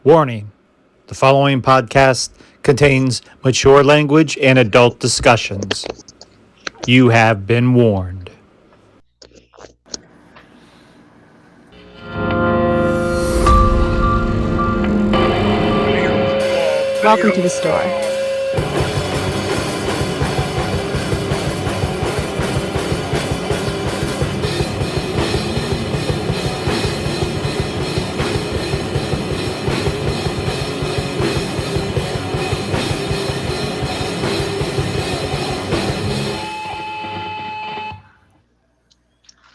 Warning: the following podcast contains mature language and adult discussions. You have been warned. Welcome to the store.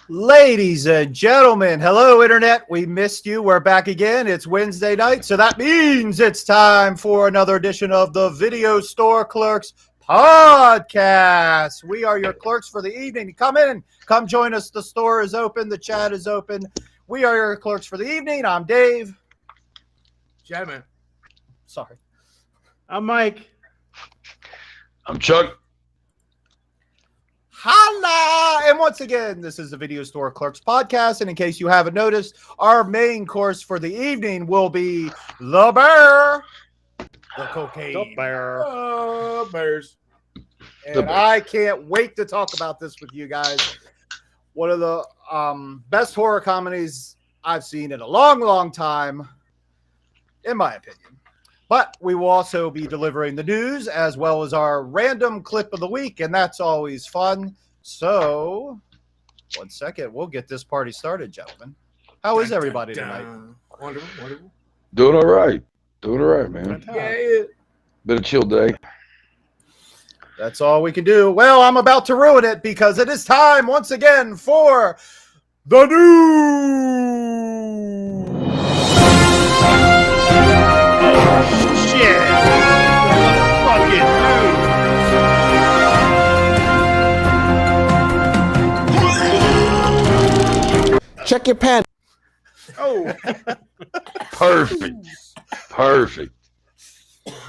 Ladies and gentlemen, hello Internet. We missed you. We're back again. It's Wednesday night, so that means it's time for another edition of the Video Store Clerks Podcast. We are your clerks for the evening. Come in, come join us. The store is open. The chat is open. We are your clerks for the evening. I'm Dave. Chapman. Sorry. I'm Mike. I'm Chuck. Holla! And once again, this is the Video Store Clerks Podcast. And in case you haven't noticed, our main course for the evening will be the bear. The cocaine. The bear. Bears. And The bear. I can't wait to talk about this with you guys. One of the best horror comedies I've seen in a long, long time, in my opinion. But we will also be delivering the news as well as our random clip of the week, and that's always fun. So, 1 second. We'll get this party started, gentlemen. How is everybody tonight? Wonderful. Doing all right. Man. Yeah. Been a chill day. That's all we can do. Well, I'm about to ruin it because it is time once again for the news. Shit. Fucking news. Check your pen. Oh. Perfect.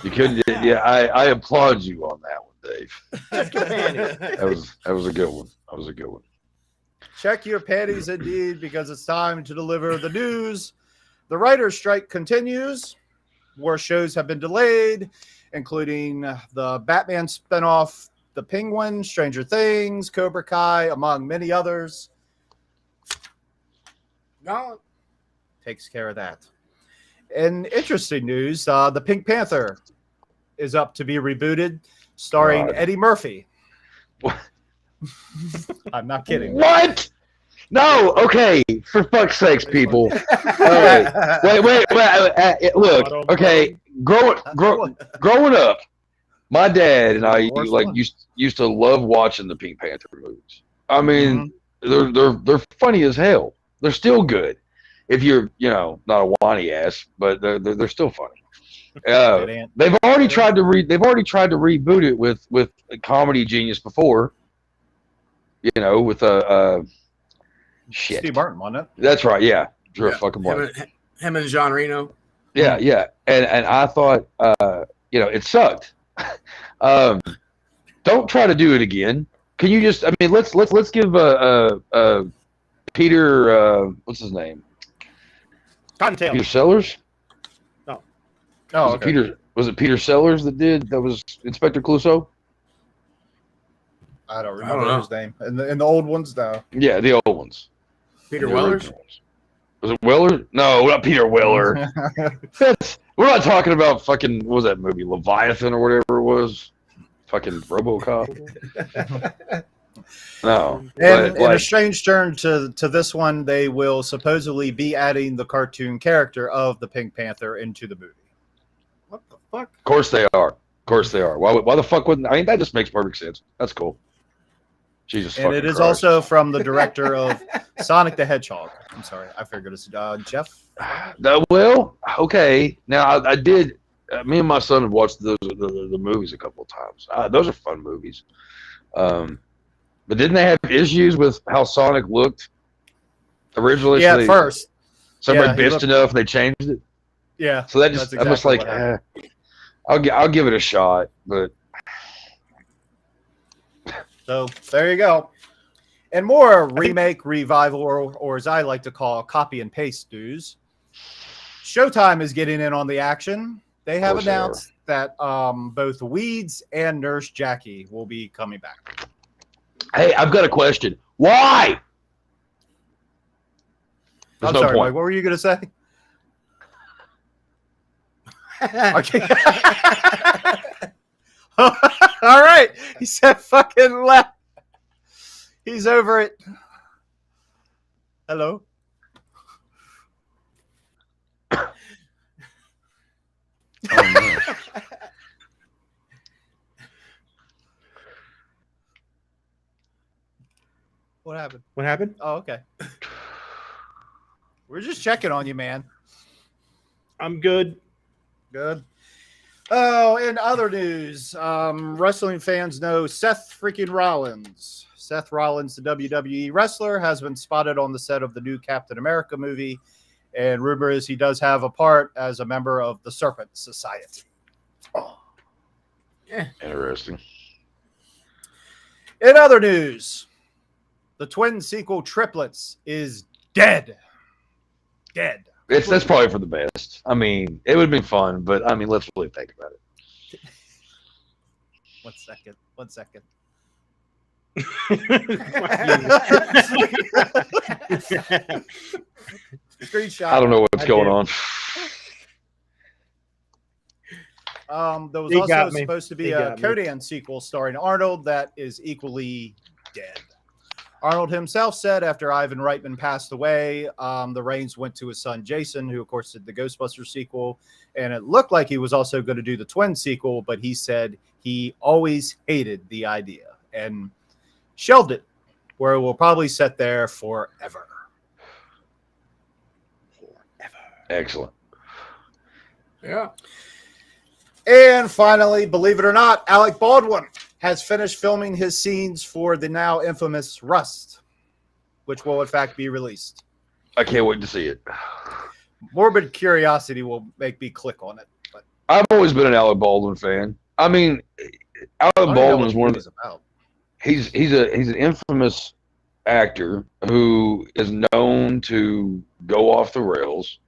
You couldn't. Yeah, I applaud you on that one, Dave. Check your panties. That was a good one. Check your panties indeed, because it's time to deliver the news. The writer's strike continues. More shows have been delayed, including the Batman spinoff, The Penguin, Stranger Things, Cobra Kai, among many others. No. Takes care of that. In interesting news, the Pink Panther is up to be rebooted, starring God. Eddie Murphy. What? I'm not kidding. What? No. Okay. For fuck's sakes, people. Wait. Look. Okay. Growing up, my dad and I used to love watching the Pink Panther movies. I mean, they're funny as hell. They're still good. If you're, not a whiny ass, but they're still funny. They've already tried to reboot it with a Comedy Genius before. With shit. Steve Martin, wasn't it? That's right. Yeah, Drew fucking Martin. Him and Jean Reno. Yeah. And I thought, it sucked. Don't try to do it again. Can you just? I mean, let's give Peter. What's his name? Cottontail. Peter Sellers. Oh, okay. Was it Peter Sellers that was Inspector Clouseau? I don't remember his name. In the old ones, though. Yeah, the old ones. Peter Wellers? Was it Weller? No, not Peter Weller. We're not talking about fucking, what was that movie, Leviathan or whatever it was? Fucking RoboCop? No. And in a strange turn to this one, they will supposedly be adding the cartoon character of the Pink Panther into the movie. What the fuck? Of course they are. Why the fuck wouldn't? I mean, that just makes perfect sense. That's cool. Jesus and it is Christ. also from the director of Sonic the Hedgehog. I'm sorry, I figured it's Jeff. Well, okay. Now I did. Me and my son have watched the movies a couple of times. Those are fun movies. But didn't they have issues with how Sonic looked originally? Yeah, at first. Somebody bitched enough, they changed it. Yeah. So that just, I'm just like, I'll give it a shot, but. So there you go. And more remake, revival, or as I like to call, copy and paste news. Showtime is getting in on the action. They have course they announced that both Weeds and Nurse Jackie will be coming back. Hey, I've got a question. Why? There's I'm no sorry, point. Mike. What were you going to say? Okay. All right. He said fucking left. He's over it. Hello? Oh, no. What happened? What happened? Oh, okay. We're just checking on you, man. I'm good. Good. Oh, in other news, wrestling fans know Seth freaking Rollins. Seth Rollins, the WWE wrestler, has been spotted on the set of the new Captain America movie, and rumor is he does have a part as a member of the Serpent Society. Oh. Interesting. In other news, the twin sequel Triplets is dead. Dead. That's probably for the best. I mean, it would have been fun, but I mean, let's really think about it. 1 second. 1 second. Screenshot. I don't know what's going on. There was He also got me. supposed to be He a got me. Conan sequel starring Arnold that is equally dead. Arnold himself said after Ivan Reitman passed away, the reins went to his son Jason, who of course did the Ghostbusters sequel, and it looked like he was also going to do the twin sequel, but he said he always hated the idea and shelved it, where it will probably sit there forever. Excellent. Yeah. And finally, believe it or not, Alec Baldwin has finished filming his scenes for the now infamous Rust, which will in fact be released. I can't wait to see it. Morbid curiosity will make me click on it. But I've always been an Alec Baldwin fan. I mean, Alec I don't know Baldwin what is one of the movie's about. he's an infamous actor who is known to go off the rails,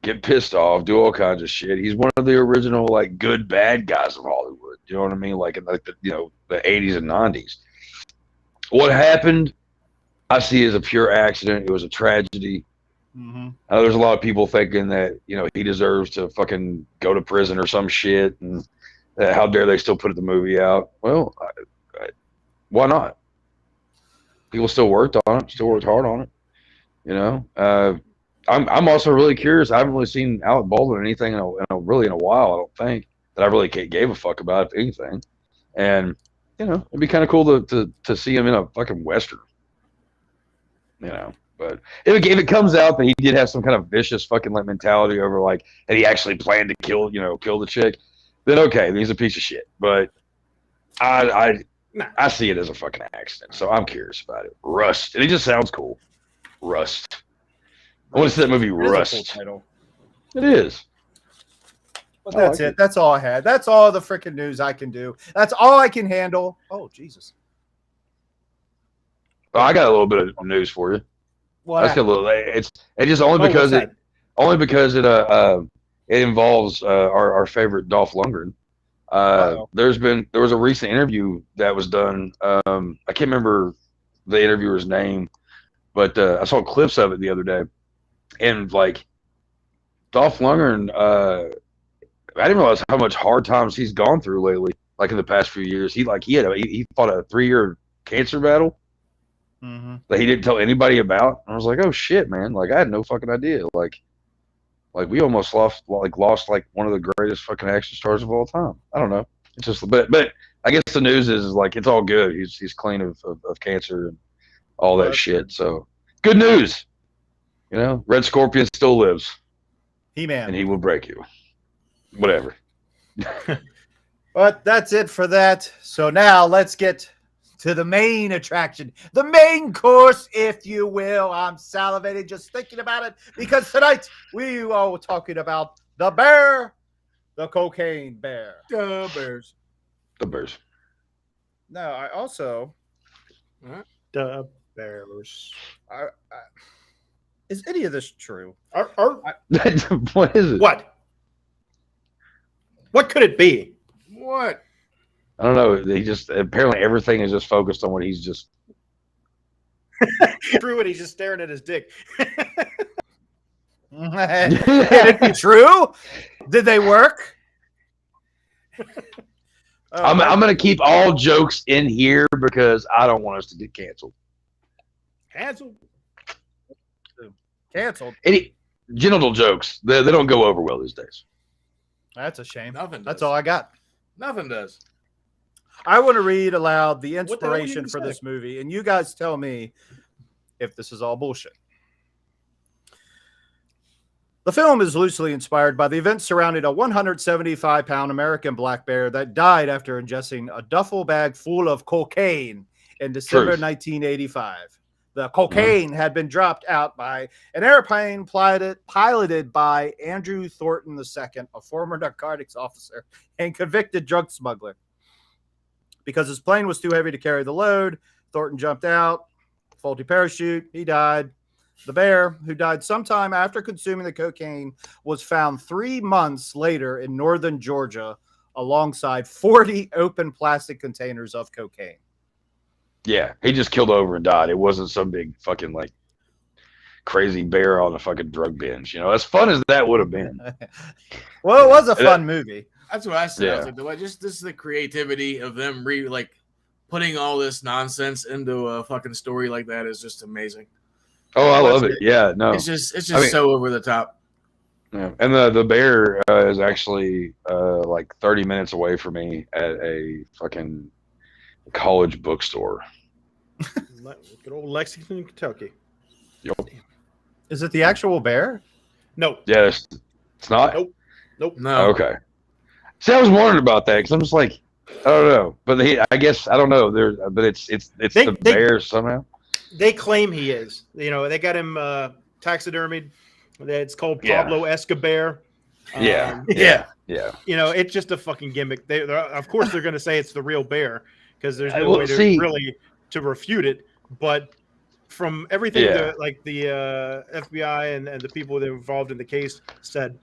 get pissed off, do all kinds of shit. He's one of the original like good bad guys of Hollywood. You know what I mean? Like in like the the 80s and 90s. What happened, I see as a pure accident. It was a tragedy. Mm-hmm. There's a lot of people thinking that he deserves to fucking go to prison or some shit, and how dare they still put the movie out? Well, why not? People still worked on it, still worked hard on it. I'm also really curious. I haven't really seen Alec Baldwin in anything in a while. I don't think that I really gave a fuck about, if anything. And it'd be kind of cool to see him in a fucking western. But if it comes out that he did have some kind of vicious fucking like mentality over like that he actually planned to kill the chick, then okay, he's a piece of shit. But I see it as a fucking accident, so I'm curious about it. Rust, and it just sounds cool. Rust. I want to see that movie Rust. It is a cool title. It is. But that's it. That's all I had. That's all the freaking news I can do. That's all I can handle. Oh, Jesus. Well, I got a little bit of news for you. What That's a little. It's just only because it involves our favorite Dolph Lundgren. There was a recent interview that was done. I can't remember the interviewer's name, but I saw clips of it the other day, and like Dolph Lundgren, I didn't realize how much hard times he's gone through lately. Like in the past few years, he fought a 3-year cancer battle that he didn't tell anybody about. And I was like, oh shit, man! Like I had no fucking idea. Like we almost lost like one of the greatest fucking action stars of all time. I don't know. It's just, but I guess the news is like it's all good. He's clean of cancer and all that shit. So good news. Red Scorpion still lives. He-Man. And he will break you. Whatever. But that's it for that. So now let's get to the main attraction, the main course, if you will. I'm salivating just thinking about it because tonight we are talking about the bear, the cocaine bear. The Bears. The Bears. No, I also The Bears. Is any of this true? What is it? What? What could it be? What? I don't know. He just apparently everything is just focused on what he's just. True, and he's just staring at his dick. Can it be true? Did they work? I'm going to keep all jokes in here because I don't want us to get canceled. Canceled. Any genital jokes, they don't go over well these days. That's a shame. Nothing does. That's all I got. Nothing does. I want to read aloud the What the hell are you inspiration gonna for say? this movie, and you guys tell me if this is all bullshit. The film is loosely inspired by the events surrounding a 175-pound American black bear that died after ingesting a duffel bag full of cocaine in December Truth. 1985. The cocaine had been dropped out by an airplane piloted by Andrew Thornton II, a former narcotics officer and convicted drug smuggler. Because his plane was too heavy to carry the load, Thornton jumped out, faulty parachute, he died. The bear, who died sometime after consuming the cocaine, was found 3 months later in northern Georgia alongside 40 open plastic containers of cocaine. Yeah, he just killed over and died. It wasn't some big fucking like crazy bear on a fucking drug binge. You know, as fun as that would have been. Well, it was a fun movie. That's what I said. I was Yeah. like, this is the creativity of them putting all this nonsense into a fucking story like that is just amazing. Oh, I love it. Yeah, no. It's just I mean- so over the top. Yeah. And the bear is actually like 30 minutes away from me at a fucking college bookstore. Good old Lexington, Kentucky. Is it the actual bear? No. Yeah, it's not? Nope. No. Okay. See, I was wondering about that because I'm just like, I don't know. But I guess, I don't know. But it's They- the bear somehow. They claim he is. You know, they got him taxidermied. It's called Yeah. Pablo Escobar. Yeah. Yeah. Yeah. You know, it's just a fucking gimmick. They're of course, they're going to say it's the real bear because there's no Well, way to see- really to refute it. But from everything Yeah. the FBI and the people that were involved in the case said,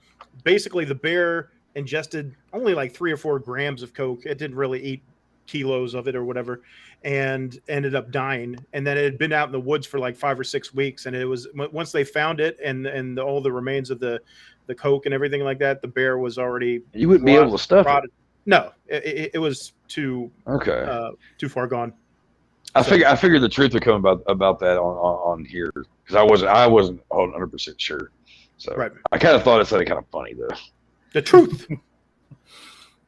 basically the bear ingested only like 3 or 4 grams of coke. It didn't really eat kilos of it or whatever, and ended up dying. And then it had been out in the woods for like 5 or 6 weeks. And it was once they found it and all the remains of the coke and everything like that, the bear was already You wouldn't be able to stuff it. rotted. No, it was too Okay. too far gone. I figured the truth would come about that on here because I wasn't 100% sure. So Right. I kind of thought it sounded kind of funny though. The truth.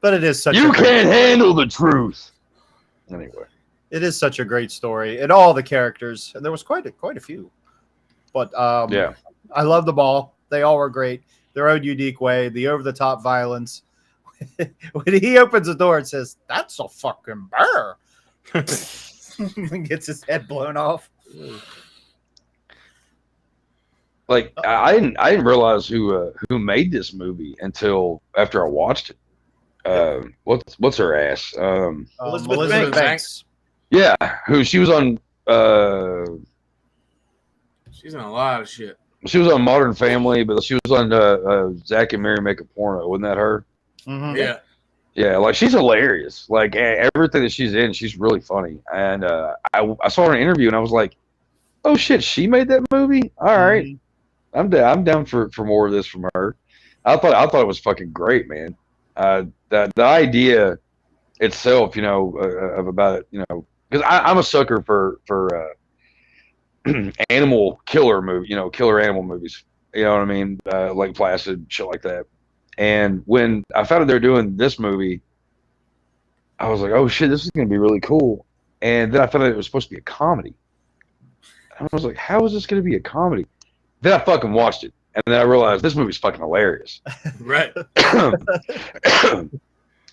But it is such You a great, can't handle the truth. Anyway, it is such a great story. And all the characters, and there was quite a few. But yeah. I love them all. They all were great. Their own unique way, the over-the-top violence. When he opens the door and says, "That's a fucking bear," and gets his head blown off. Like I didn't realize who made this movie until after I watched it. What's her ass? Elizabeth Banks. Banks. Yeah, who she was on. She's in a lot of shit. She was on Modern Family, but she was on Zach and Mary Make a Porno. Wasn't that her? Mhm. Yeah. Yeah, like she's hilarious. Like everything that she's in, she's really funny. And I saw her in an interview, and I was like, "Oh shit, she made that movie? All right, I'm down for more of this from her." I thought it was fucking great, man. The idea itself, you know, of about it, you know, because I'm a sucker for animal killer movie, you know, killer animal movies. You know what I mean? Like Placid, shit like that. And when I found out they were doing this movie, I was like, "Oh shit, this is gonna be really cool." And then I found out it was supposed to be a comedy. I was like, "How is this gonna be a comedy?" Then I fucking watched it, and then I realized this movie's fucking hilarious. Right.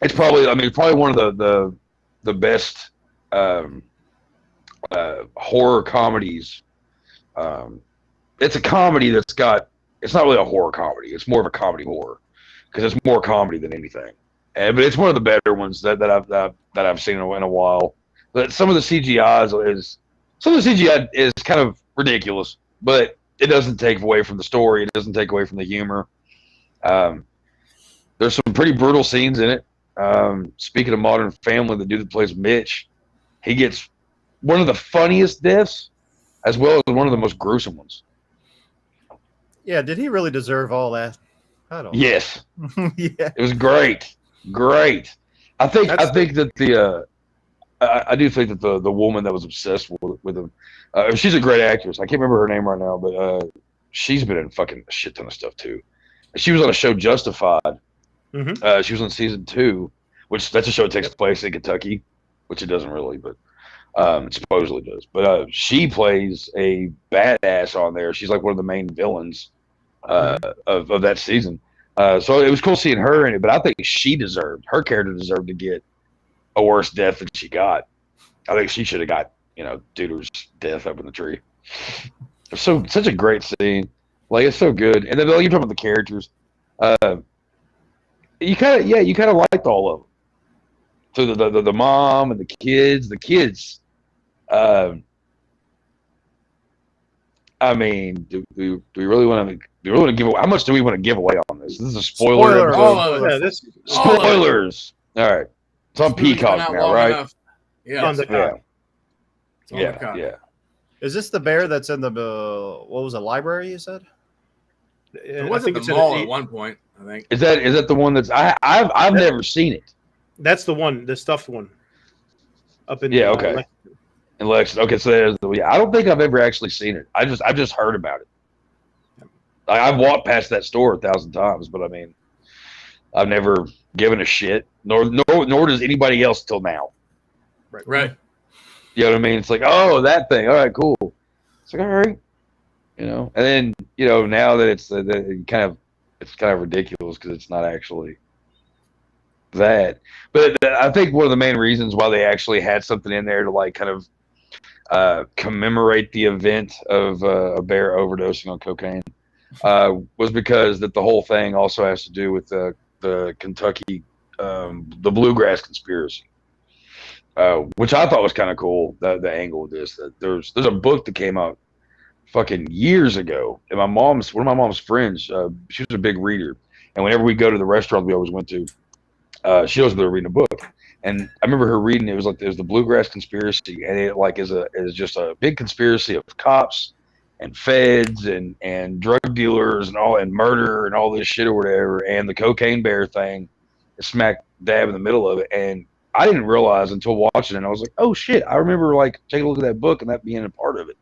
It's probably one of the best horror comedies. It's a comedy that's got. It's not really a horror comedy. It's more of a comedy horror because it's more comedy than anything. But it's one of the better ones that I've seen in a while. But some of the CGI is kind of ridiculous, but it doesn't take away from the story. It doesn't take away from the humor. There's some pretty brutal scenes in it. Speaking of Modern Family, the dude that plays Mitch, he gets one of the funniest deaths as well as one of the most gruesome ones. Yeah, did he really deserve all that? I don't know. Yes. Yeah. It was great. Great. I think that the I do think that the woman that was obsessed with him, she's a great actress. I can't remember her name right now, but she's been in fucking a shit ton of stuff too. She was on a show Justified. Mm-hmm. She was on season 2, which that's a show that takes place in Kentucky, which it doesn't really, but it supposedly does. But she plays a badass on there. She's like one of the main villains of that season. So it was cool seeing her in it, but I think her character deserved to get a worse death than she got. I think she should have got, Duder's death up in the tree. Such a great scene. Like, it's so good. And then you talk about the characters. You kind of liked all of them. So the mom and the kids. The kids. I mean, do we really want to give away? How much do we want to give away on this? This is a spoiler. Spoilers. All right. It's on Peacock now, right? Yeah. On the cock. Yeah. Is this the bear that's in the what was it, library? You said it was at the mall at one point. I think. Is that the one that's I've never seen it? That's the one, the stuffed one. Up in okay. In Lexington. Okay, so I don't think I've ever actually seen it. I've just heard about it. I've walked past that store 1,000 times, but I mean, I've never given a shit. Nor does anybody else till now. Right. You know what I mean? It's like, oh, that thing. All right, cool. It's like, all right, And then now that it's kind of ridiculous because it's not actually that. But I think one of the main reasons why they actually had something in there to like kind of commemorate the event of a bear overdosing on cocaine was because that the whole thing also has to do with the Kentucky the bluegrass conspiracy, which I thought was kind of cool. The angle of this, that there's a book that came out fucking years ago, and one of my mom's friends, she was a big reader, and whenever we go to the restaurant we always went to, she was there reading a book. And I remember her reading it was the bluegrass conspiracy, and it like is just a big conspiracy of cops and feds and drug dealers and all and murder and all this shit or whatever, and the cocaine bear thing is smack dab in the middle of it. And I didn't realize until watching it, and I was like, oh shit, I remember like taking a look at that book and that being a part of it.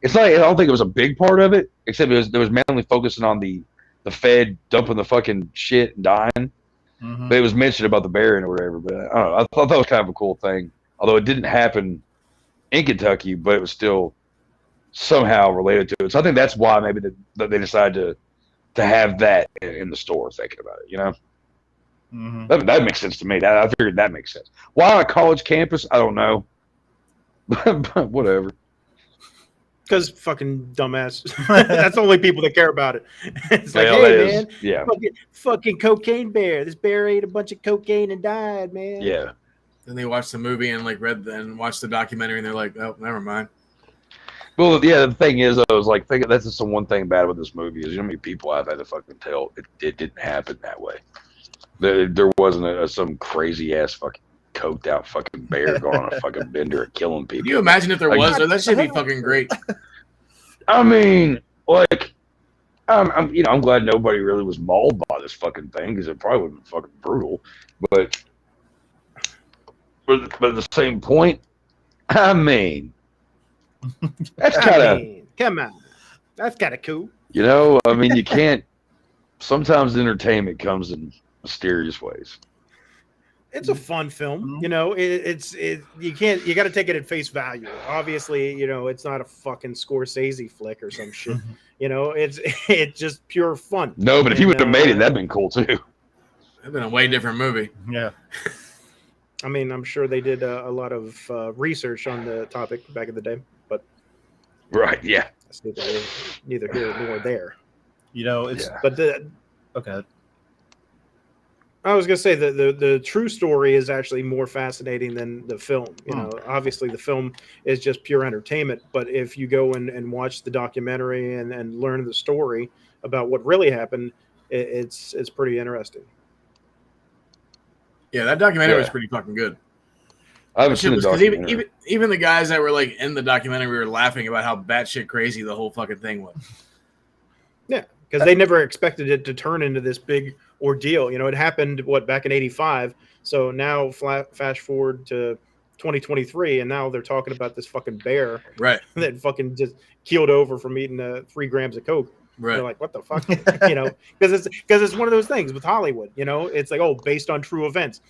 It's not, I don't think it was a big part of it, except it was mainly focusing on the Fed dumping the fucking shit and dying. Mm-hmm. But it was mentioned about the bear and whatever. But I don't know. I thought that was kind of a cool thing. Although it didn't happen in Kentucky, but it was still somehow related to it. So I think that's why maybe that they decided to have that in the store, thinking about it, Mm-hmm. That makes sense to me. I figured that makes sense. Why on a college campus? I don't know. But whatever. Because fucking dumbass. That's the only people that care about it. It's like, hey, man, yeah. fucking cocaine bear. This bear ate a bunch of cocaine and died, man. Yeah. Then they watched the movie and like watched the documentary, and they're like, oh, never mind. Well, yeah, the thing is, I was like, that's just the one thing bad with this movie is how many people I've had to fucking tell it didn't happen that way. There wasn't some crazy ass fucking coked out fucking bear going on a fucking bender and killing people. Can you imagine if there was? That should be fucking great. I mean, like, I'm glad nobody really was mauled by this fucking thing because it probably would have been fucking brutal. But at the same point, I mean, that's kind of come on, that's kind of cool. I mean, you can't. Sometimes entertainment comes in mysterious ways. It's a fun film, you got to take it at face value. Obviously, it's not a fucking Scorsese flick or some shit. It's just pure fun. No, but if he would have made it, that'd been cool too. That'd been a way different movie. Yeah. I mean, I'm sure they did a lot of research on the topic back in the day, but right, yeah, that's neither here nor there. It's but okay. I was gonna say the true story is actually more fascinating than the film. You know, obviously the film is just pure entertainment, but if you go and watch the documentary and learn the story about what really happened, it's pretty interesting. Yeah, that documentary was pretty fucking good. I haven't seen the documentary. Even the guys that were like in the documentary were laughing about how batshit crazy the whole fucking thing was. Yeah, because they never expected it to turn into this big ordeal. You know, it happened back in '85. So now fast forward to 2023, and now they're talking about this fucking bear, right? That fucking just keeled over from eating 3 grams of coke. Right. They're like, what the fuck? You know, because it's one of those things with Hollywood. You know, it's like, oh, based on true events.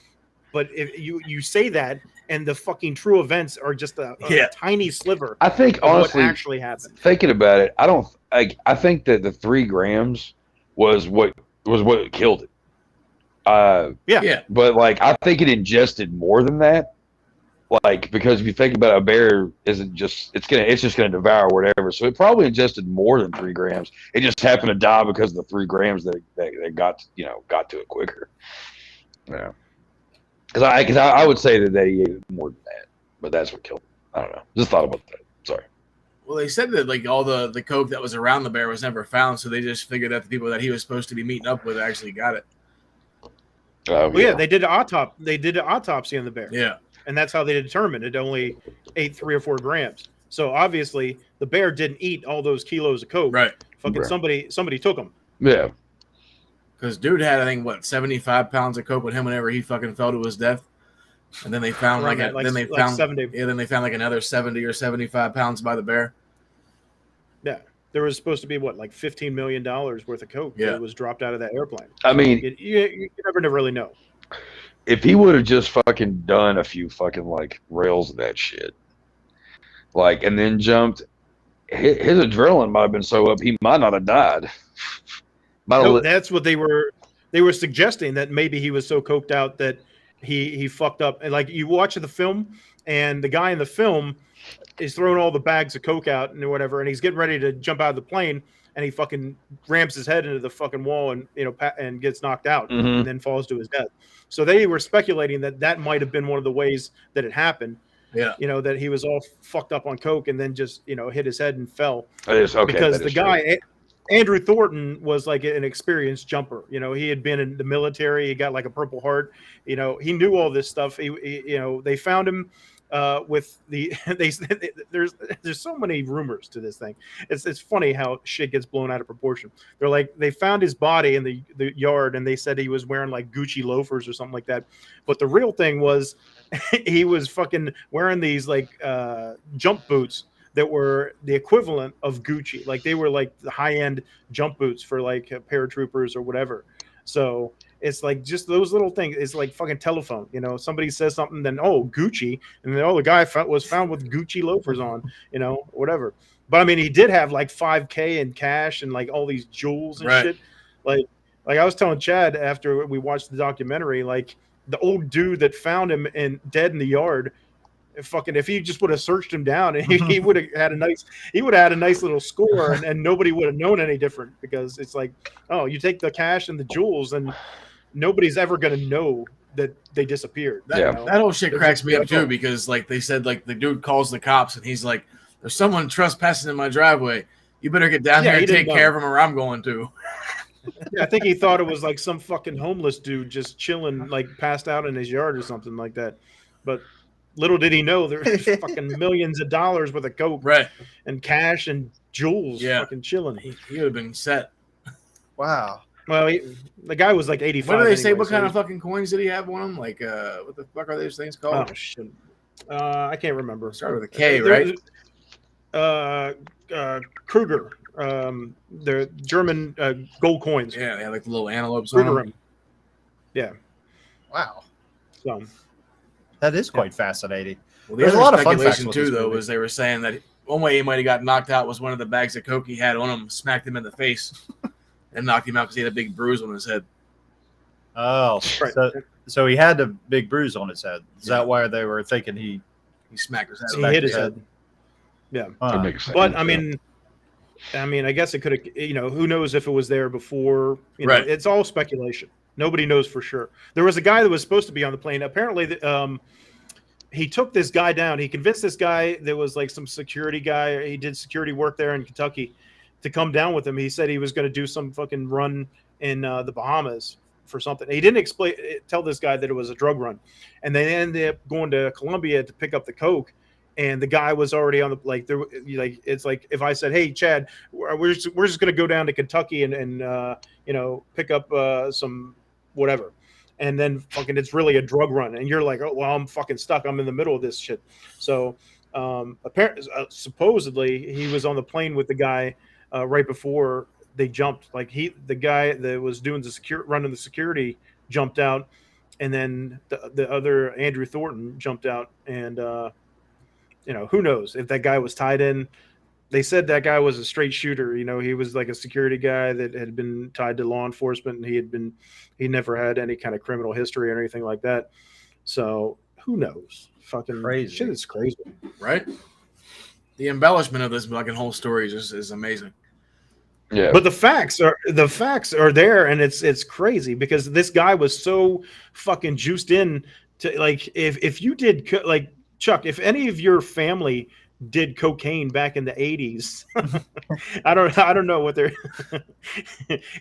But if you say that, and the fucking true events are just a tiny sliver. I think honestly, what actually happened. Thinking about it, I think that the 3 grams was what killed it. Yeah. But like, I think it ingested more than that. Like, because if you think about it, a bear isn't just it's just gonna devour whatever. So it probably ingested more than 3 grams. It just happened to die because of the 3 grams that got to it quicker. Yeah. Because I would say that they ate more than that, but that's what killed him. I don't know. Just thought about that. Sorry. Well, they said that like all the coke that was around the bear was never found, so they just figured that the people that he was supposed to be meeting up with actually got it. Yeah, they did an autopsy. They did an autopsy on the bear. Yeah, and that's how they determined it only ate 3 or 4 grams. So obviously, the bear didn't eat all those kilos of coke. Right. Fucking somebody took them. Yeah. Because dude had, I think, 75 pounds of coke with him whenever he fucking fell to his death, and then they found then they found like another 70 or 75 pounds by the bear. Yeah, there was supposed to be like $15 million worth of coke that was dropped out of that airplane. I mean, you never really know. If he would have just fucking done a few fucking like rails of that shit, like, and then jumped, his adrenaline might have been so up he might not have died. That's what they were suggesting, that maybe he was so coked out that he fucked up. And like, you watch the film, and the guy in the film is throwing all the bags of coke out and whatever, and he's getting ready to jump out of the plane, and he fucking rams his head into the fucking wall and and gets knocked out and then falls to his death. So they were speculating that might have been one of the ways that it happened. Yeah, that he was all fucked up on coke and then just hit his head and fell. Because the guy. Andrew Thornton was like an experienced jumper. He had been in the military. He got like a Purple Heart. He knew all this stuff. They found him with the there's so many rumors to this thing. It's funny how shit gets blown out of proportion. They're like, they found his body in the yard, and they said he was wearing like Gucci loafers or something like that. But the real thing was he was fucking wearing these like jump boots that were the equivalent of Gucci. Like, they were like the high-end jump boots for like paratroopers or whatever. So it's like just those little things. It's like fucking telephone. Somebody says something, then Gucci, and then the guy was found with Gucci loafers on. Whatever. But I mean, he did have like $5,000 in cash and like all these jewels and shit. Like I was telling Chad after we watched the documentary, like the old dude that found him dead in the yard. If he just would have searched him down, he would have had a nice little score, and nobody would have known any different, because it's like, oh, you take the cash and the jewels, and nobody's ever going to know that they disappeared. That whole shit cracks me up too, because like they said, like the dude calls the cops and he's like, "There's someone trespassing in my driveway. You better get down there and take care of him, or I'm going to." Yeah, I think he thought it was like some fucking homeless dude just chilling, like passed out in his yard or something like that, but. Little did he know there's fucking millions of dollars worth of coke, and cash and jewels, fucking chilling. He would have been set. Wow. Well, the guy was like 85. What do they say? What kind of fucking coins did he have on him? Like, what the fuck are those things called? Oh shit, I can't remember. Start with a K, right? Kruger. The German gold coins. Yeah, they have like the little antelopes on them. Yeah. Wow. So. That is quite fascinating. Well, there's a lot of fun facts too, though, was they were saying that one way he might have got knocked out was one of the bags of coke he had on him smacked him in the face and knocked him out because he had a big bruise on his head. Oh, so he had a big bruise on his head. Is that why they were thinking he smacked his head? He hit his head. Yeah, but I mean, I guess it could have. Who knows if it was there before? It's all speculation. Nobody knows for sure. There was a guy that was supposed to be on the plane. Apparently, he took this guy down. He convinced this guy that was like some security guy. He did security work there in Kentucky to come down with him. He said he was going to do some fucking run in the Bahamas for something. He didn't tell this guy that it was a drug run. And they ended up going to Colombia to pick up the coke. And the guy was already on the it's like if I said, "Hey, Chad, we're just going to go down to Kentucky and pick up some whatever," and then fucking it's really a drug run, and you're like, "Oh, well, I'm fucking stuck. I'm in the middle of this shit." So apparently, supposedly, he was on the plane with the guy right before they jumped. Like the guy that was doing running the security jumped out, and then the other Andrew Thornton jumped out, and who knows if that guy was tied in. They said that guy was a straight shooter. He was like a security guy that had been tied to law enforcement, and he never had any kind of criminal history or anything like that. So who knows? Fucking crazy. Shit is crazy, right? The embellishment of this fucking whole story is amazing. Yeah, but the facts are there, and it's crazy because this guy was so fucking juiced in to, like, if you did like Chuck, if any of your family did cocaine back in the 80s, I don't know what they're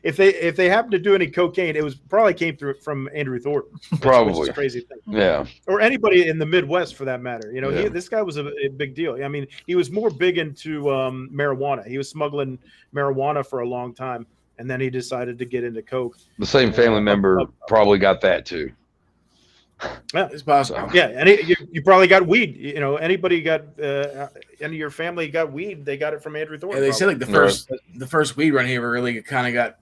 if they happen to do any cocaine, it was probably came from Andrew Thornton. Probably. Which is a crazy thing. Yeah. Or anybody in the Midwest for that matter. Yeah. This guy was a big deal. I mean, he was more big into marijuana. He was smuggling marijuana for a long time, and then he decided to get into coke. The same family member probably got that too. Yeah, it's possible. Yeah, and you probably got weed. Anybody got any of your family got weed? They got it from Andrew Thornton. Yeah, they said like the first weed run he ever really kind of got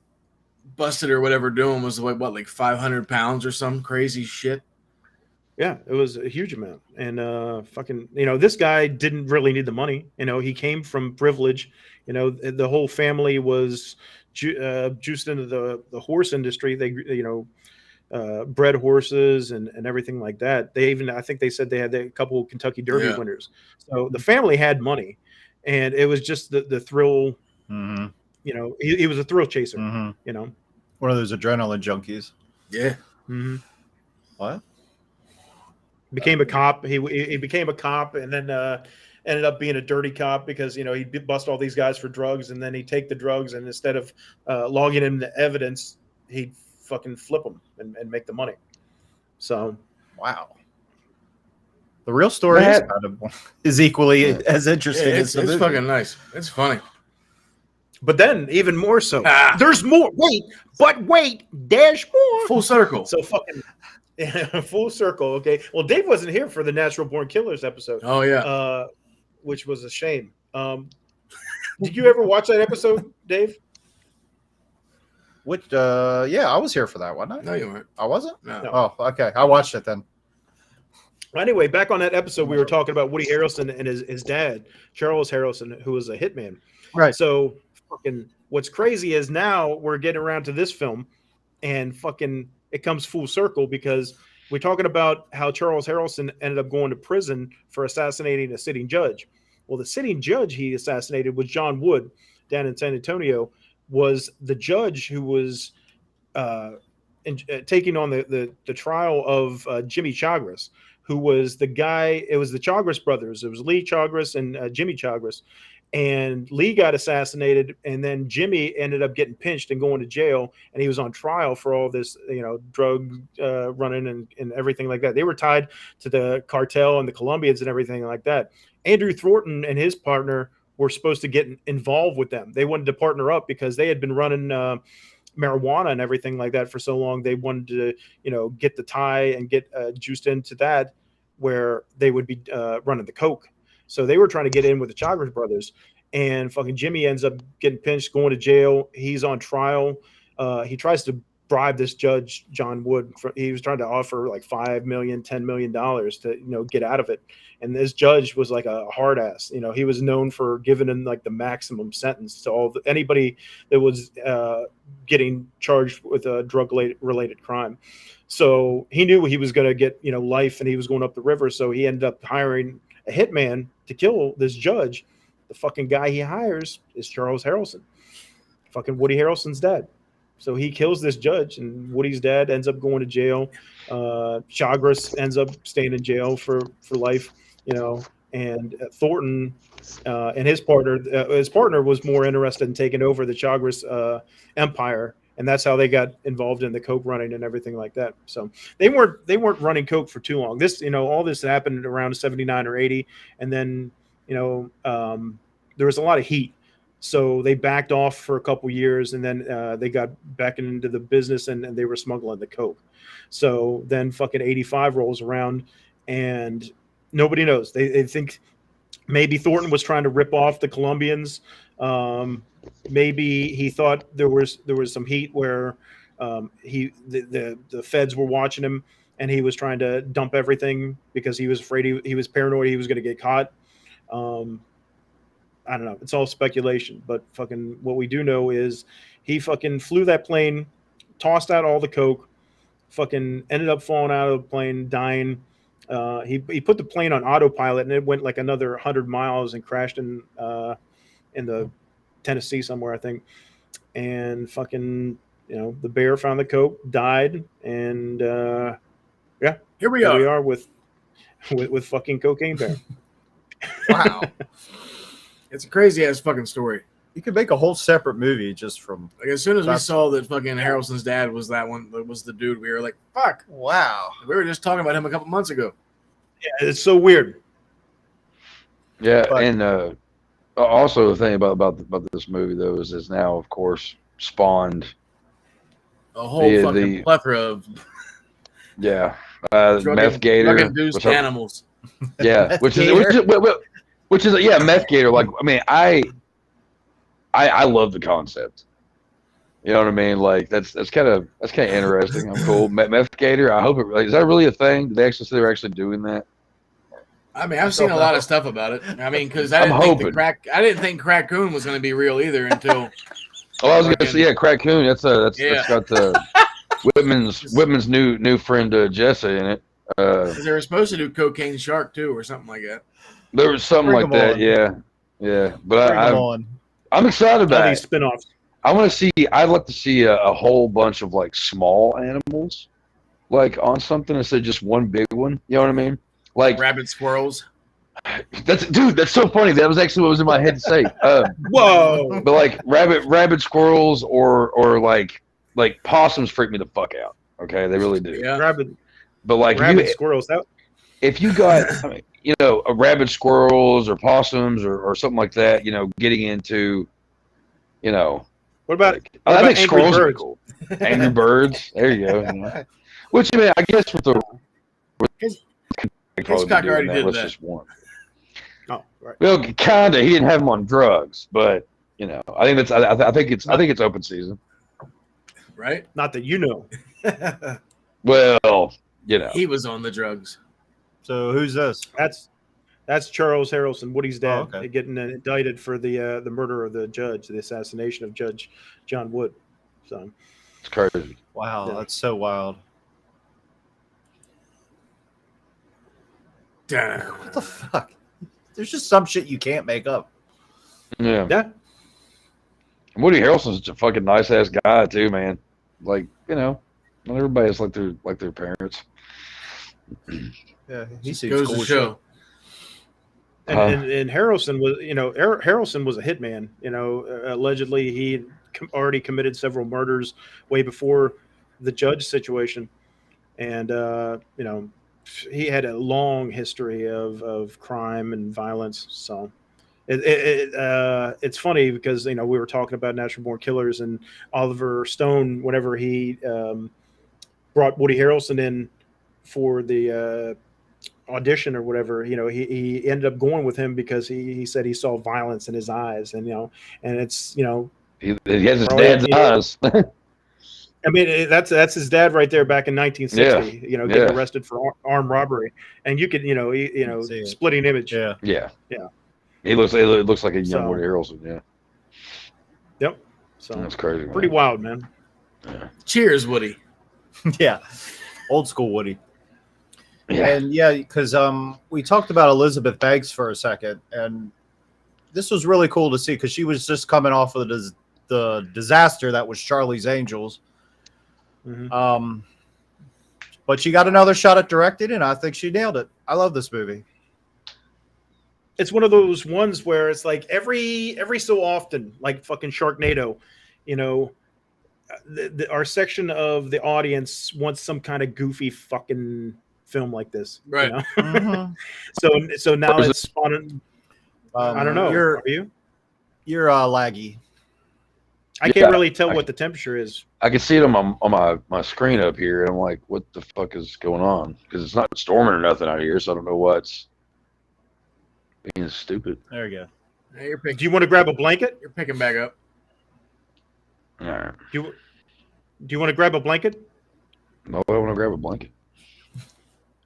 busted or whatever doing was like 500 pounds or some crazy shit. Yeah, it was a huge amount, and this guy didn't really need the money. He came from privilege. The whole family was juiced into the horse industry. They bred horses and everything like that. I think they said they had a couple of Kentucky Derby winners. So the family had money, and it was just the thrill. Mm-hmm. He was a thrill chaser. Mm-hmm. One of those adrenaline junkies. Yeah. Mm-hmm. What? Became a cop. He became a cop, and then ended up being a dirty cop because he'd bust all these guys for drugs, and then he'd take the drugs, and instead of logging in the evidence, he'd fucking flip them and make the money. So, wow. The real story is equally as interesting. It's fucking nice. It's funny. But then even more so, there's more. Wait, there's more. Full circle. So fucking full circle. Okay. Well, Dave wasn't here for the Natural Born Killers episode. Oh yeah. Which was a shame. Did you ever watch that episode, Dave? I was here for that one. No, you weren't. I wasn't? No. Oh, okay. I watched it then. Anyway, back on that episode, we were talking about Woody Harrelson and his dad, Charles Harrelson, who was a hitman. Right. So fucking what's crazy is now we're getting around to this film, and fucking it comes full circle because we're talking about how Charles Harrelson ended up going to prison for assassinating a sitting judge. Well, the sitting judge he assassinated was John Wood down in San Antonio, was the judge who was taking on the trial of Jimmy Chagres, who was the guy. It was the Chagres brothers. It was Lee Chagres and Jimmy Chagres. And Lee got assassinated, and then Jimmy ended up getting pinched and going to jail, and he was on trial for all this, drug running and everything like that. They were tied to the cartel and the Colombians and everything like that. Andrew Thornton and his partner were supposed to get involved with them. They wanted to partner up because they had been running marijuana and everything like that for so long. They wanted to, get the tie and get juiced into that where they would be running the coke. So they were trying to get in with the Chagres brothers, and fucking Jimmy ends up getting pinched, going to jail. He's on trial. He tries to bribe this judge, John Wood. He was trying to offer like $5 million, $10 million to, get out of it. And this judge was like a hard ass. He was known for giving him like the maximum sentence to anybody that was getting charged with a drug related crime. So he knew he was going to get, life, and he was going up the river. So he ended up hiring a hitman to kill this judge. The fucking guy he hires is Charles Harrelson, fucking Woody Harrelson's dad. So he kills this judge, and Woody's dad ends up going to jail. Chagres ends up staying in jail for life, and Thornton and his partner was more interested in taking over the Chagres empire, and that's how they got involved in the coke running and everything like that. So they weren't running coke for too long. This, all this happened around 79 or 80, and then there was a lot of heat. So they backed off for a couple years, and then they got back into the business, and they were smuggling the coke. So then fucking 85 rolls around, and nobody knows. They think maybe Thornton was trying to rip off the Colombians. Maybe he thought there was some heat where the feds were watching him, and he was trying to dump everything because he was afraid he was paranoid he was going to get caught. I don't know. It's all speculation, but fucking what we do know is he fucking flew that plane, tossed out all the coke, fucking ended up falling out of the plane, dying. He put the plane on autopilot, and it went like another 100 miles and crashed in the Tennessee somewhere, I think. And fucking, the bear found the coke, died, and here we are with fucking Cocaine Bear. Wow. It's a crazy ass fucking story. You could make a whole separate movie just from. Like, as soon as we saw that fucking Harrelson's dad was the dude, we were like, fuck. Wow. We were just talking about him a couple months ago. Yeah, it's so weird. Yeah, and also the thing about this movie though is it's now, of course, spawned a whole fucking plethora of meth gator, drug-induced animals. Yeah, which is meth gator. Like, I mean, I love the concept. You know what I mean? Like that's kind of interesting. I'm cool. Meth gator. I hope is that really a thing? Did they actually say they're actually doing that? I mean, I've seen a lot of stuff about it. I mean, because I didn't think Crackoon was going to be real either until. Oh, I was going to say, Crackoon. That's got the Whitman's new friend Jesse in it. They were supposed to do Cocaine Shark too, or something like that. There was something like that, yeah. But I'm excited about these spinoffs. I'd like to see a whole bunch of like small animals, like on something instead of just one big one. You know what I mean? Like rabbit squirrels. That's so funny. That was actually what was in my head to say. Whoa! But like rabbit squirrels or like possums freak me the fuck out. Okay, they really do. Yeah. But like rabbit squirrels. If you got, a rabbit squirrels or possums or something like that, getting into, What about? I think squirrels are cool. Angry birds. There you go. Which I guess with the. Hitchcock already did that. Just one. Oh, right. Well, kinda. He didn't have them on drugs, but I think I think it's open season. Right? Not that you know. Well, he was on the drugs. So who's this? That's Charles Harrelson, Woody's dad, okay. getting indicted for the murder of the judge, the assassination of Judge John Wood. So it's crazy. Wow, that's so wild. Damn. What the fuck? There's just some shit you can't make up. Yeah. Yeah. Woody Harrelson's such a fucking nice ass guy too, man. Like, not everybody's like their parents. Yeah, he seems goes cool to show. And Harrelson was, Harrelson was a hitman. Allegedly he already committed several murders way before the judge situation, and he had a long history of crime and violence. So it's funny because we were talking about Natural Born Killers, and Oliver Stone, whenever he brought Woody Harrelson in for the audition or whatever, he ended up going with him because he said he saw violence in his eyes, and and it's he has his dad's eyes. I mean, that's his dad right there back in 1960. Getting arrested for armed robbery, and you could splitting image. Yeah. It looks like a young Woody Harrelson. Yeah. Yep. So that's crazy. Pretty wild, man. Yeah. Cheers, Woody. Yeah, old school Woody. Yeah. And because we talked about Elizabeth Banks for a second, and this was really cool to see because she was just coming off of the disaster that was Charlie's Angels. Mm-hmm. But she got another shot at directing, and I think she nailed it. I love this movie. It's one of those ones where it's like every so often, like fucking Sharknado, you know, our section of the audience wants some kind of goofy fucking film like this, right? You know? Mm-hmm. So now it's spawning. I don't know. Are you? You're laggy. I can't really tell what the temperature is. I can see it on my screen up here, and I'm like, what the fuck is going on? Because it's not storming or nothing out here, so I don't know what's being stupid. There you go. Hey, you're picking, do you want to grab a blanket? You're picking back up. All right. Do you want to grab a blanket? No, I want to grab a blanket.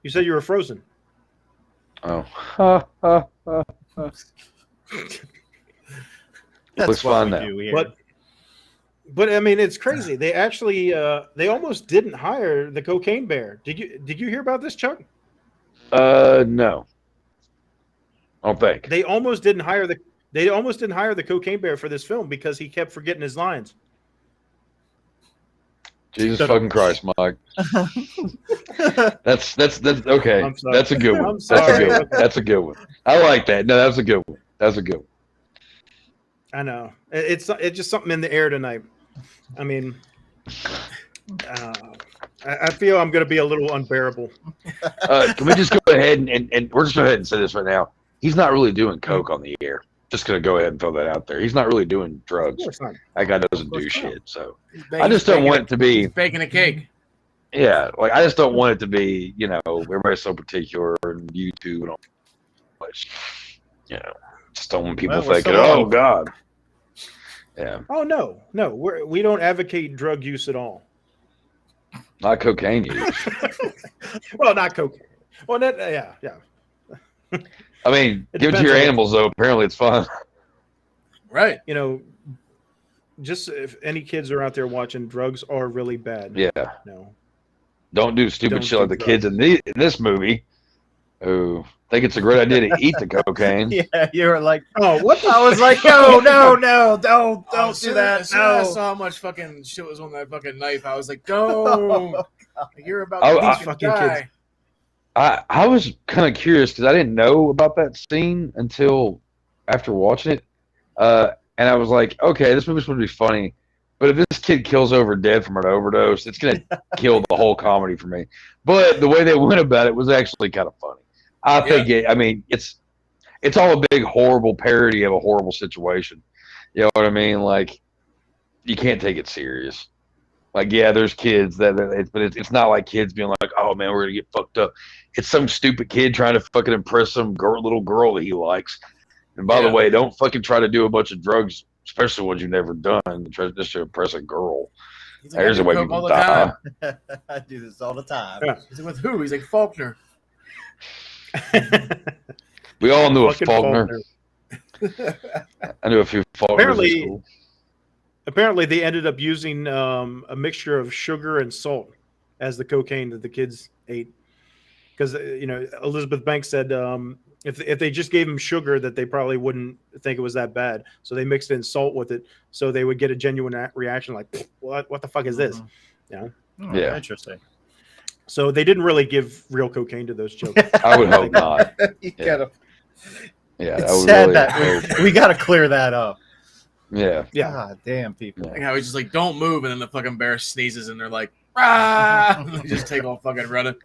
You said you were frozen. Oh. That's looks what fun we now. do here. But I mean, it's crazy. They actually they almost didn't hire the cocaine bear. Did you hear about this, Chuck? No. I don't think. They almost didn't hire the cocaine bear for this film because he kept forgetting his lines. Jesus fucking Christ, Mike. That's okay. That's a good one. That's a good one. I like that. No, that's a good one. That's a good one. I know. It's just something in the air tonight. I mean, I feel I'm going to be a little unbearable. Can we just go ahead and we're just go ahead and say this right now? He's not really doing coke on the air. Just going to go ahead and throw that out there. He's not really doing drugs. That guy doesn't do shit. So I just don't want it to be baking a cake. Yeah, like I just don't want it to be, you know, everybody's so particular and YouTube and all that. You know, just don't want people thinking, "Oh God." Yeah. Oh no, we don't advocate drug use at all. Not cocaine use. Well, not cocaine. Well, yeah. I mean, give it to your animals though. Apparently, it's fun. Right. You know, just if any kids are out there watching, drugs are really bad. Yeah. No. Don't do stupid shit like the kids in this movie who think it's a great idea to eat the cocaine. Yeah, you were like, oh, what? I was like, no, don't do that. As soon as I saw how much fucking shit was on that fucking knife, I was like, don't. You're about to fucking die. Kids. I was kind of curious because I didn't know about that scene until after watching it. And I was like, okay, this movie's going to be funny. But if this kid kills over dead from an overdose, it's going to kill the whole comedy for me. But the way they went about it was actually kind of funny. I think it's all a big horrible parody of a horrible situation. You know what I mean? Like, you can't take it serious. Like, yeah, there's kids but it's not like kids being like, oh man, we're gonna get fucked up. It's some stupid kid trying to fucking impress some little girl that he likes. And by the way, don't fucking try to do a bunch of drugs, especially ones you've never done, just to impress a girl. Like, there's the way people die. I do this all the time. Yeah. He's like, with who? He's like, Faulkner. We all knew a Faulkner. I knew a few Faulkners in school. Apparently, they ended up using a mixture of sugar and salt as the cocaine that the kids ate. Because, you know, Elizabeth Banks said if they just gave them sugar, that they probably wouldn't think it was that bad. So they mixed in salt with it, so they would get a genuine reaction like, what the fuck is this? You know? Yeah. Interesting. So they didn't really give real cocaine to those children. I would hope not. You gotta. Yeah, It's sad that we got to clear that up. Yeah. God damn people. Like how he's just like, don't move, and then the fucking bear sneezes, and they're like, ah! And they just take all fucking running.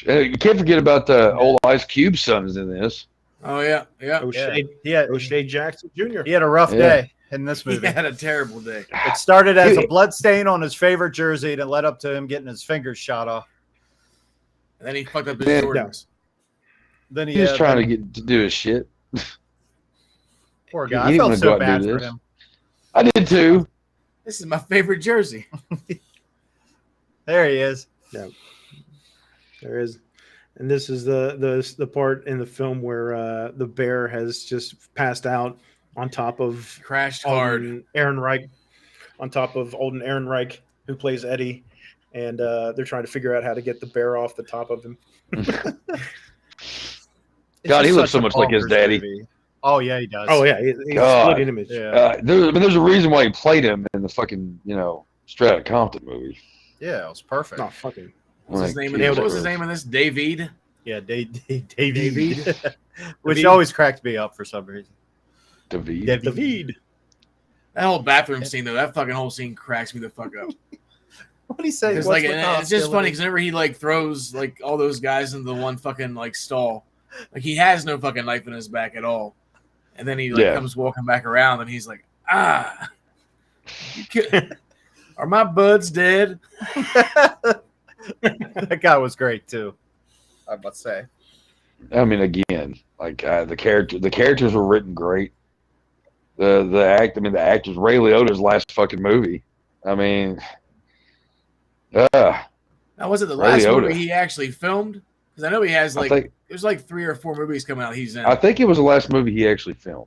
You can't forget about the old Ice Cube sons in this. Oh yeah. O'Shea Jackson Jr. He had a rough day in this movie. He had a terrible day. It started as a blood stain on his favorite jersey, and it led up to him getting his fingers shot off. And then he fucked up his Jordans. Then he was trying to get to do his shit. Poor guy. I felt so bad for him. I did too. This is my favorite jersey. There he is. Yeah. There is. And this is the part in the film where the bear has just passed out on top of crashed hard Ehrenreich, on top of Alden Ehrenreich, who plays Eddie, and they're trying to figure out how to get the bear off the top of him. God, he looks so much like his daddy. Oh yeah, he does. Oh yeah, he's split an image. Yeah. There's a reason why he played him in the fucking Straight Outta Compton movie. Yeah, it was perfect. Oh fucking. What was his name in this? David. Yeah, David. Which always cracked me up for some reason. David. That whole bathroom scene, though, that fucking whole scene cracks me the fuck up. What did he say? It's just funny because whenever he like throws like all those guys into the one fucking like stall, like he has no fucking knife in his back at all, and then he like comes walking back around and he's like, are my buds dead? That guy was great too, I must say. I mean, again, like the characters were written great. The actors. Ray Liotta's last fucking movie. I mean, now was it the last movie he actually filmed? Because I know he has there's like 3 or 4 movies coming out. He's in. I think it was the last movie he actually filmed.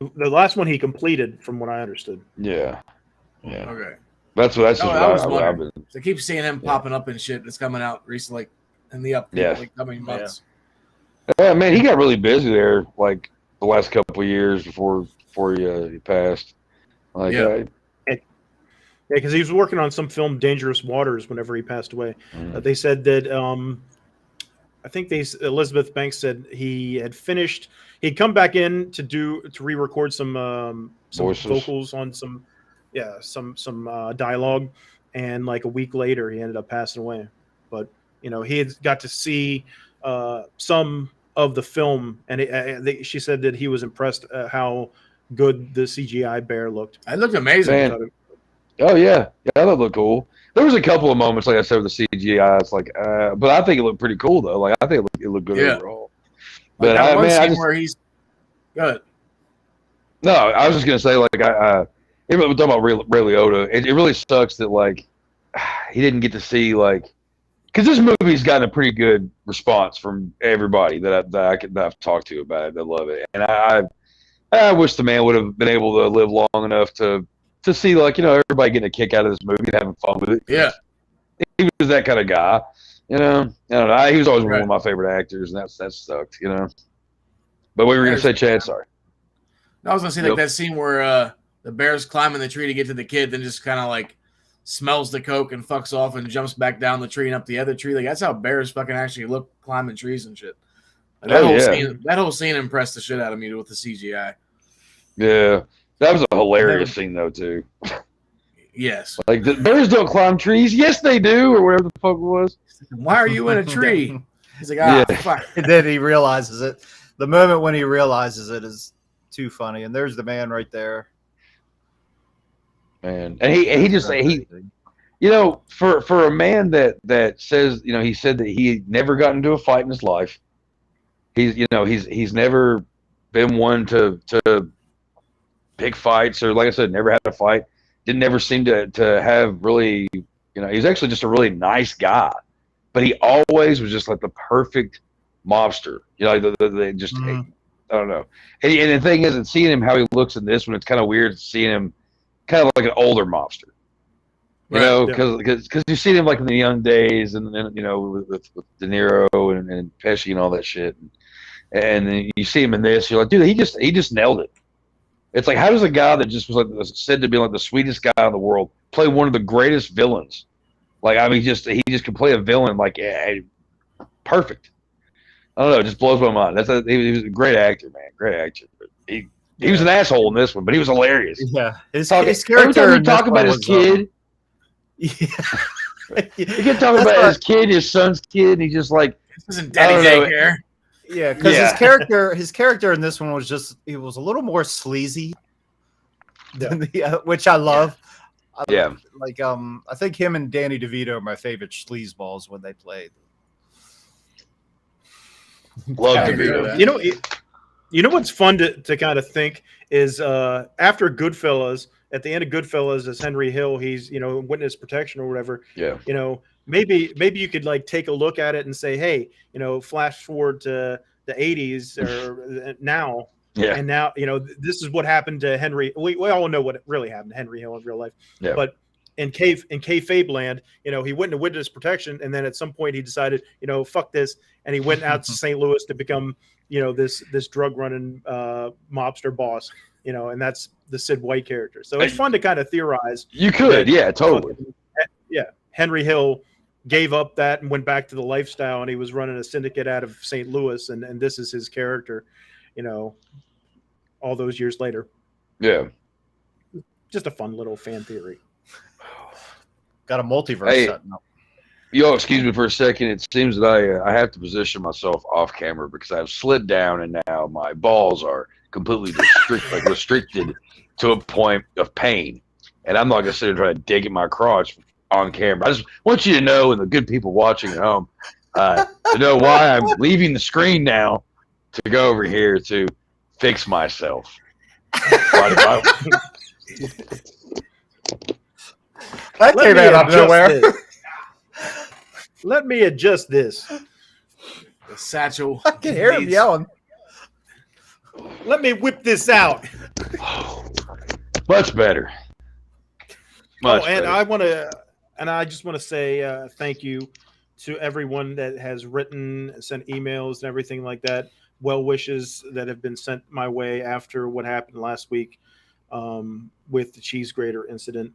The last one he completed, from what I understood. Yeah. Okay. That's what I've been. So I keep seeing him popping up and shit that's coming out recently in the coming months. Yeah, man, he got really busy there, like the last couple of years before he passed. Because he was working on some film, Dangerous Waters, whenever he passed away. They said that I think Elizabeth Banks said he had finished. He'd come back in to re-record some vocals on some dialogue, and like a week later he ended up passing away. But he had got to see some of the film, and she said that he was impressed how good the CGI bear looked. It looked amazing. Man. Oh yeah, that looked cool. There was a couple of moments, like I said, with the CGI. It's like, but I think it looked pretty cool though. Like I think it looked good overall. But where he's good. No, I was just gonna say, like even talking about Ray Liotta, it really sucks that like he didn't get to see because this movie's gotten a pretty good response from everybody that I've talked to about it. They love it, and I wish the man would have been able to live long enough to see everybody getting a kick out of this movie and having fun with it. Yeah, he was that kind of guy. I don't know. He was always one of my favorite actors, and that sucked. But we were gonna say, Chad. Sorry. I was gonna say that scene where the bear's climbing the tree to get to the kid, then just kind of like smells the coke and fucks off and jumps back down the tree and up the other tree. Like that's how bears fucking actually look climbing trees and shit. That whole scene impressed the shit out of me with the CGI. Yeah, that was a hilarious scene though too. Yes, like the bears don't climb trees. Yes, they do, or whatever the fuck it was. Why are you in a tree? He's like, fuck. And then he realizes it. The moment when he realizes it is too funny, and there's the man right there. Man, and for a man that says he said that he never got into a fight in his life. He's never been one to pick fights, or like I said, never had a fight. Didn't ever seem to have really, he's actually just a really nice guy, but he always was just like the perfect mobster. I don't know. And the thing is, seeing him how he looks in this one, it's kind of weird seeing him kind of like an older mobster. Because you see him like in the young days, and then with De Niro and Pesci and all that shit, and then you see him in this, you're like, dude, he just nailed it. It's like, how does a guy that just was said to be like the sweetest guy in the world play one of the greatest villains? Like, I mean, he just can play a villain perfect. I don't know, it just blows my mind. He was a great actor, man, great actor. But he was an asshole in this one, but he was hilarious. Yeah, his character. Every time he talk about his kid, he kept talking about his kid, his son's kid. And he's just like, this isn't daddy daycare. Yeah, because his character in this one was he was a little more sleazy than which I love. Yeah. I think him and Danny DeVito are my favorite sleazeballs when they played. Love DeVito. You know what's fun to kind of think is after Goodfellas, at the end of Goodfellas, as Henry Hill, he's witness protection or whatever. Yeah. Maybe you could take a look at it and say, hey, flash forward to the 80s or now. Yeah. And now, this is what happened to Henry. We all know what really happened to Henry Hill in real life. Yeah. But in kayfabe land, he went into witness protection, and then at some point he decided, fuck this, and he went out to St. Louis to become, this drug running mobster boss, and that's the Sid White character. So it's fun to kind of theorize. You could, yeah, totally. Henry Hill gave up that and went back to the lifestyle, and he was running a syndicate out of St. Louis, and this is his character, all those years later. Yeah. Just a fun little fan theory. Got a multiverse setting up. Yo, excuse me for a second. It seems that I have to position myself off camera because I've slid down and now my balls are completely restricted to a point of pain. And I'm not going to sit and try to dig at my crotch on camera. I just want you to know, and the good people watching at home, to know why I'm leaving the screen now to go over here to fix myself. That came out of nowhere. Let me adjust this. The satchel. I can hear him yelling. Let me whip this out. Much better. And I just want to say thank you to everyone that has written, sent emails, and everything like that. Well wishes that have been sent my way after what happened last week with the cheese grater incident.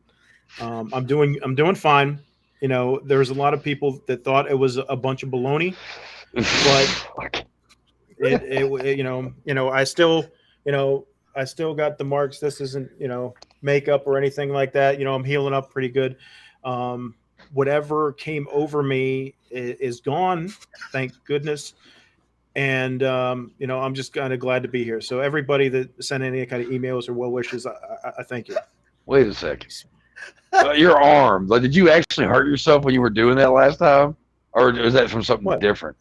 I'm doing fine. There was a lot of people that thought it was a bunch of baloney, but I still got the marks. This isn't, makeup or anything like that. I'm healing up pretty good. Whatever came over me is gone. Thank goodness. And, I'm just kind of glad to be here. So everybody that sent any kind of emails or well wishes, I thank you. Wait a second. Your arm. Like, did you actually hurt yourself when you were doing that last time? Or was that from something different?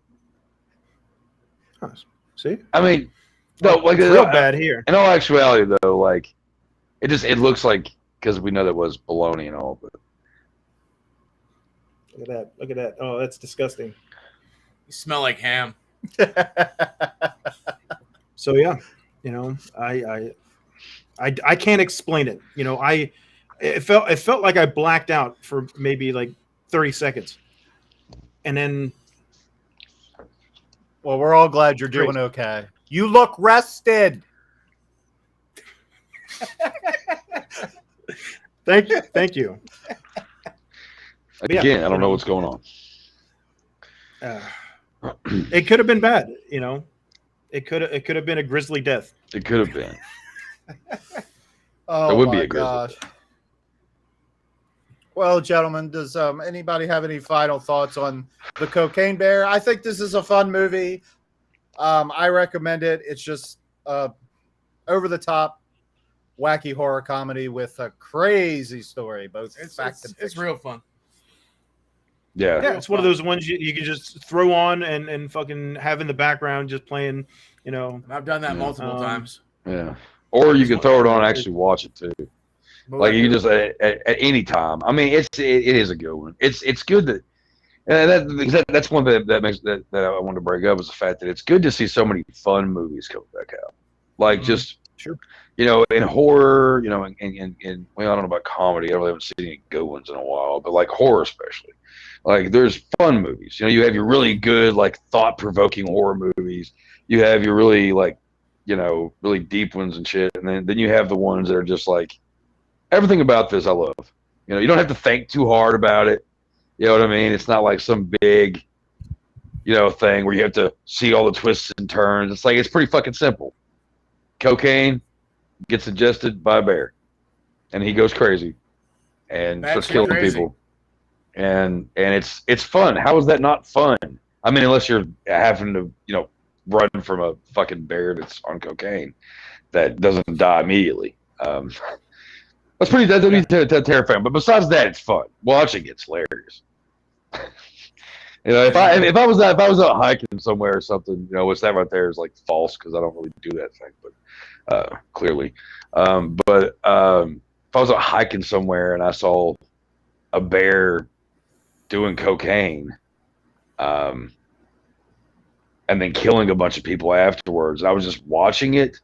See? I mean, no, like real bad here. In all actuality, though, like it looks like, because we know that was baloney and all, but look at that. Oh, that's disgusting. You smell like ham. So yeah, I can't explain it. It felt like I blacked out for maybe like 30 seconds, and then. Well, we're all glad you're doing okay. You look rested. Thank you. Again, I don't know what's going on. It could have been bad, It could have been a grisly death. It could have been. Oh, it would my be a grisly gosh. death. Well, gentlemen, does anybody have any final thoughts on The Cocaine Bear? I think this is a fun movie. I recommend it. It's just over the top, wacky horror comedy with a crazy story. Both fact and fiction. It's real fun. Yeah, it's one of those ones you can just throw on and fucking have in the background, just playing. I've done that multiple times. Yeah, or you can throw it on and actually watch it too. Like you just at any time. I mean, it is a good one. It's good that. And that's one thing that makes that I wanted to bring up is the fact that it's good to see so many fun movies come back out. Like just sure. In horror, and well, I don't know about comedy. I really haven't seen any good ones in a while, but like horror especially. Like there's fun movies. You have your really good, like thought-provoking horror movies. You have your really like, really deep ones and shit. And then you have the ones that are just like, everything about this I love. You don't have to think too hard about it. You know what I mean? It's not like some big, thing where you have to see all the twists and turns. It's like, it's pretty fucking simple. Cocaine gets ingested by a bear, and he goes crazy and starts killing people. And it's fun. How is that not fun? I mean, unless you're having to, run from a fucking bear that's on cocaine that doesn't die immediately. That'd be terrifying. But besides that, it's fun. Watching it's hilarious. If I was out hiking somewhere or something, what's that right there is like false because I don't really do that thing, but clearly. But if I was out hiking somewhere and I saw a bear doing cocaine, and then killing a bunch of people afterwards, I was just watching it,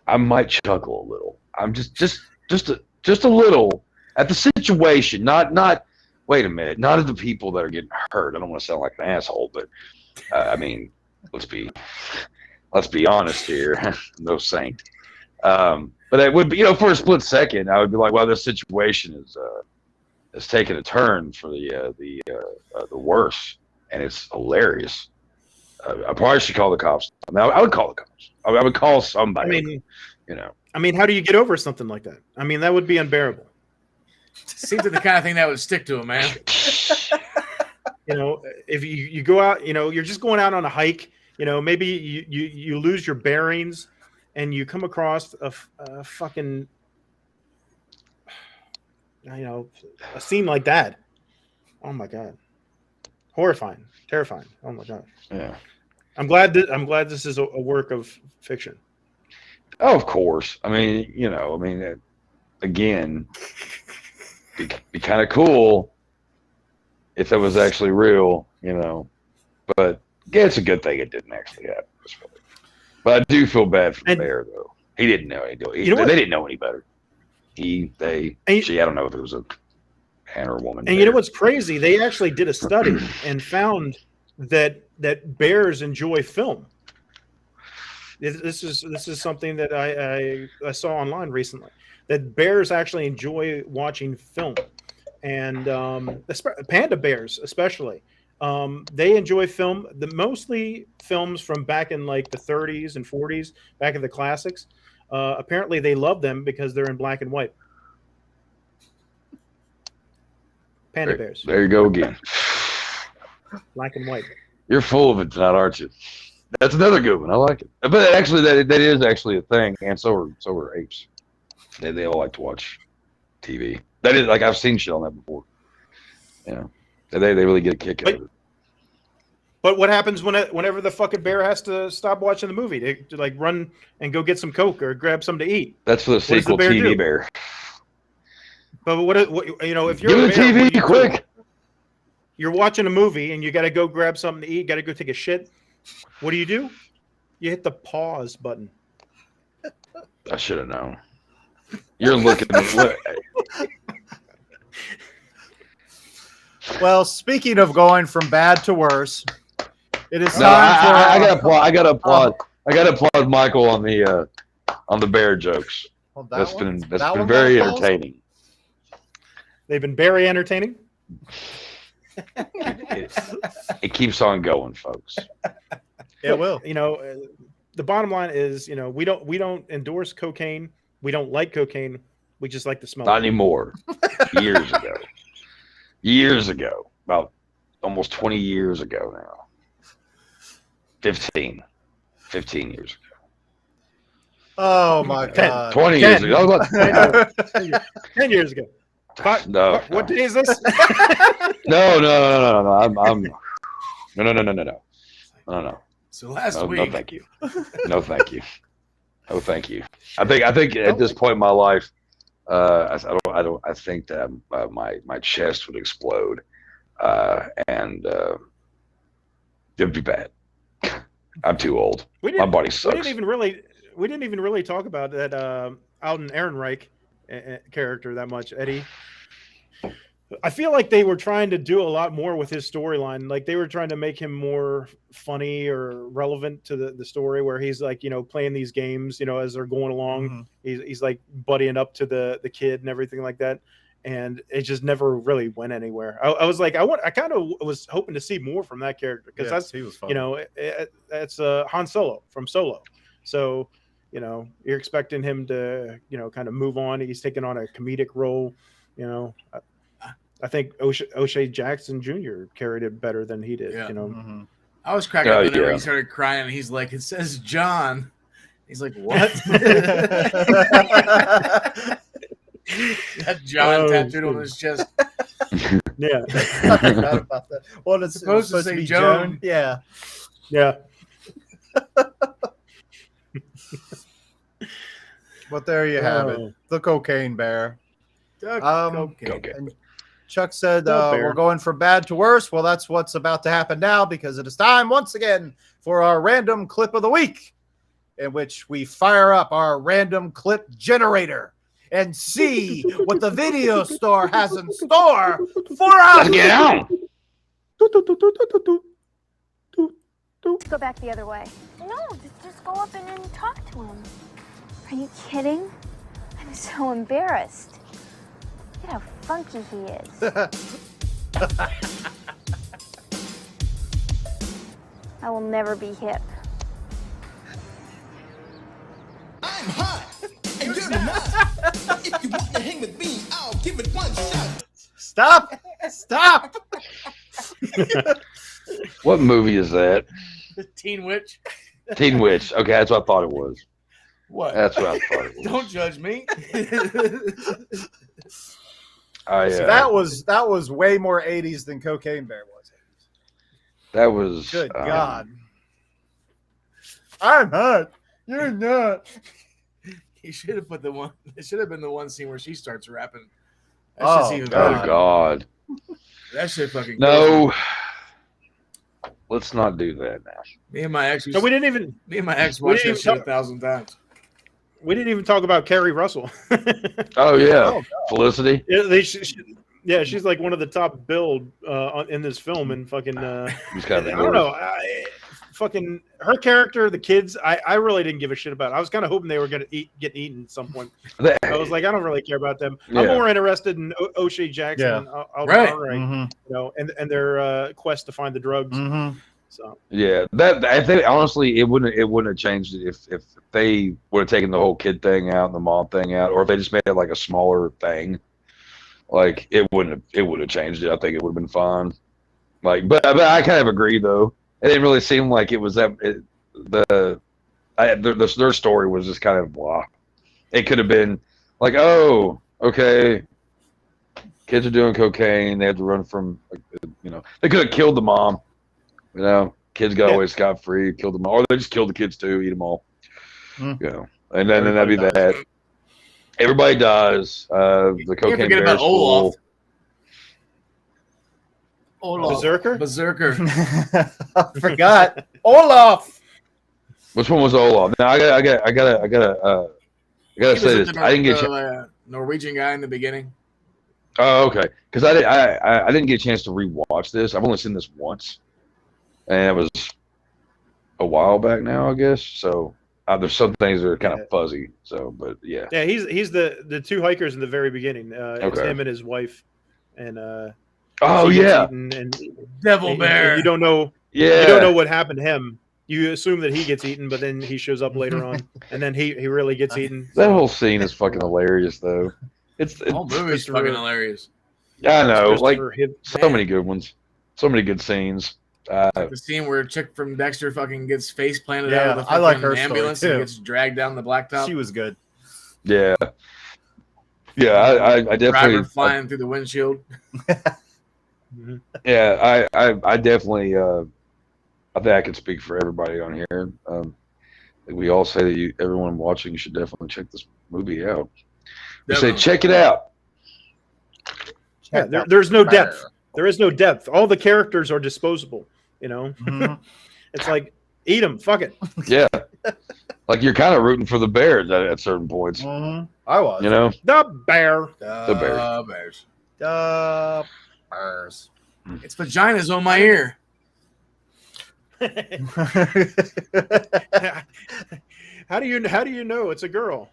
I might chuckle a little. I'm just a little at the situation, not. Wait a minute, not at the people that are getting hurt. I don't want to sound like an asshole, but I mean, let's be honest here. No saint. But it would be, for a split second, I would be like, well, this situation is taking a turn for the worse, and it's hilarious. I probably should call the cops. I mean, I would call the cops. I would call somebody. I mean, how do you get over something like that? I mean, that would be unbearable. Seems like the kind of thing that would stick to him, man. If you go out, you're just going out on a hike. Maybe you lose your bearings, and you come across a fucking, a scene like that. Oh my god, horrifying, terrifying. Oh my god. Yeah. I'm glad this is a work of fiction. Oh, of course. I mean, again, be kind of cool if it was actually real, But yeah, it's a good thing it didn't actually happen. But I do feel bad for the bear, though. He didn't know any. They didn't know any better. She. I don't know if it was a man or a woman. And you know what's crazy? They actually did a study and found that bears enjoy film. This is something that I saw online recently, that bears actually enjoy watching film, and panda bears especially. They enjoy film. Mostly films from back in like the 30s and 40s, back in the classics. Apparently, they love them because they're in black and white. Panda bears. There you go again. Black and white. You're full of it tonight, aren't you? That's another good one. I like it. But actually, that is actually a thing, and so are apes. They all like to watch TV. That is, like, I've seen shit on that before. They really get a kick out of it. But what happens whenever the fucking bear has to stop watching the movie? They like run and go get some Coke or grab something to eat. That's for the sequel, TV Bear. But what if you're give it a TV quick. You're watching a movie and you got to go grab something to eat, got to go take a shit. What do? You hit the pause button. I should have known. You're looking at me. Well, speaking of going from bad to worse, it is time I gotta applaud Michael on the bear jokes. Well, that's been very entertaining. They've been very entertaining. It keeps on going, folks. It will. The bottom line is, we don't endorse cocaine. We don't like cocaine. We just like the smell. Not anymore. Years ago, about almost 20 years ago now. 15 years ago. Oh my God. 20 years ago. 10 years ago. What day is this? No. No. So last week. No, thank you. No, thank you. No, thank you. I think at this point in my life, I think that my chest would explode, and it'd be bad. I'm too old. My body sucks. We didn't even really talk about that Alden Ehrenreich character that much, Eddie. I feel like they were trying to do a lot more with his storyline. Like they were trying to make him more funny or relevant to the story, where he's like, playing these games, as they're going along. Mm-hmm. He's like buddying up to the kid and everything like that. And it just never really went anywhere. I was like, I kind of was hoping to see more from that character, because he was funny. That's Han Solo from Solo. So, you're expecting him to, kind of move on. He's taking on a comedic role, I think O'Shea Jackson Jr. carried it better than he did. Mm-hmm. I was cracking up whenever he started crying, and he's like, "It says John." He's like, "What?" That John tattooed on his chest. Yeah, I forgot about that. Well, it's supposed to be Joan. Yeah. But there you have it, the cocaine bear. Cocaine. And Chuck said we're going from bad to worse. Well, that's what's about to happen now, because it is time once again for our random clip of the week, in which we fire up our random clip generator and see what the video store has in store for us. Let's get on. Go back the other way. No, just go up and then talk to him. Are you kidding? I'm so embarrassed. Look at how funky he is. I will never be hip. I'm hot, and you're not. If you want to hang with me, I'll give it one shot. Stop! Stop! What movie is that? Teen Witch. Teen Witch. Okay, that's what I thought it was. What? That's what I thought it was. Don't judge me. That was way more 80s than Cocaine Bear was. That was Good God. I'm hot. You're not. He should have put the one. It should have been the one scene where she starts rapping. Oh, just even God. better. Oh God. That shit fucking. No. Let's not do that now. Me and my ex. So we didn't even. Me and my ex we watched didn't that even shit 1,000 times. We didn't even talk about Carrie Russell. Oh yeah, Oh, Felicity. Yeah, she's like one of the top billed in this film, and fucking. He's kind I of don't know. Fucking her character, the kids. I really didn't give a shit about. I was kind of hoping they were gonna get eaten at some point. I was like, I don't really care about them. I'm more interested in O'Shea Jackson, and Right. you know, and their quest to find the drugs. Mm-hmm. So Yeah, that I think honestly, it wouldn't have changed it if they would have taken the whole kid thing out and the mom thing out, or if they just made it like a smaller thing. Like it would have changed it. I think it would have been fine. Like, but I kind of agree though. It didn't really seem like it was that. Their story was just kind of blah. It could have been like, oh, okay, kids are doing cocaine. They had to run from, they could have killed the mom. Kids got away scot free, killed them all, or they just killed the kids too, eat them all. And then that'd be that. Everybody dies. The cocaine forget bear about is Olaf. full. Berserker. I forgot. Olaf. Which one was Olaf? Now I gotta say this. I didn't get Norwegian guy in the beginning. Oh, okay. Because I didn't get a chance to rewatch this. I've only seen this once, and it was a while back now, I guess. So there's some things that are kind of fuzzy. So, but yeah. Yeah, he's the two hikers in the very beginning. It's Okay. him and his wife, and Oh she gets yeah. eaten, and Devil bear. You don't know. Yeah. You don't know what happened to him. You assume that he gets eaten, but then he shows up later on, and then he really gets eaten. That whole scene is fucking hilarious, though. The whole movie's fucking hilarious. I know, like so Man. many good ones, so many good scenes. The scene where a chick from Dexter fucking gets face planted out of the I like fucking her story, ambulance too. and gets dragged down the blacktop. She was good. Yeah, I definitely. Driver flying through the windshield. Yeah, I definitely. I think I can speak for everybody on here. We all say that everyone watching should definitely check this movie out. We say check it out. Yeah, there's no depth. There is no depth. All the characters are disposable. It's like eat them. Fuck it. Yeah, like you're kind of rooting for the Bears at certain points. I was. The bear. The Bears. Bears. The Bears. It's vaginas on my ear. How do you know it's a girl?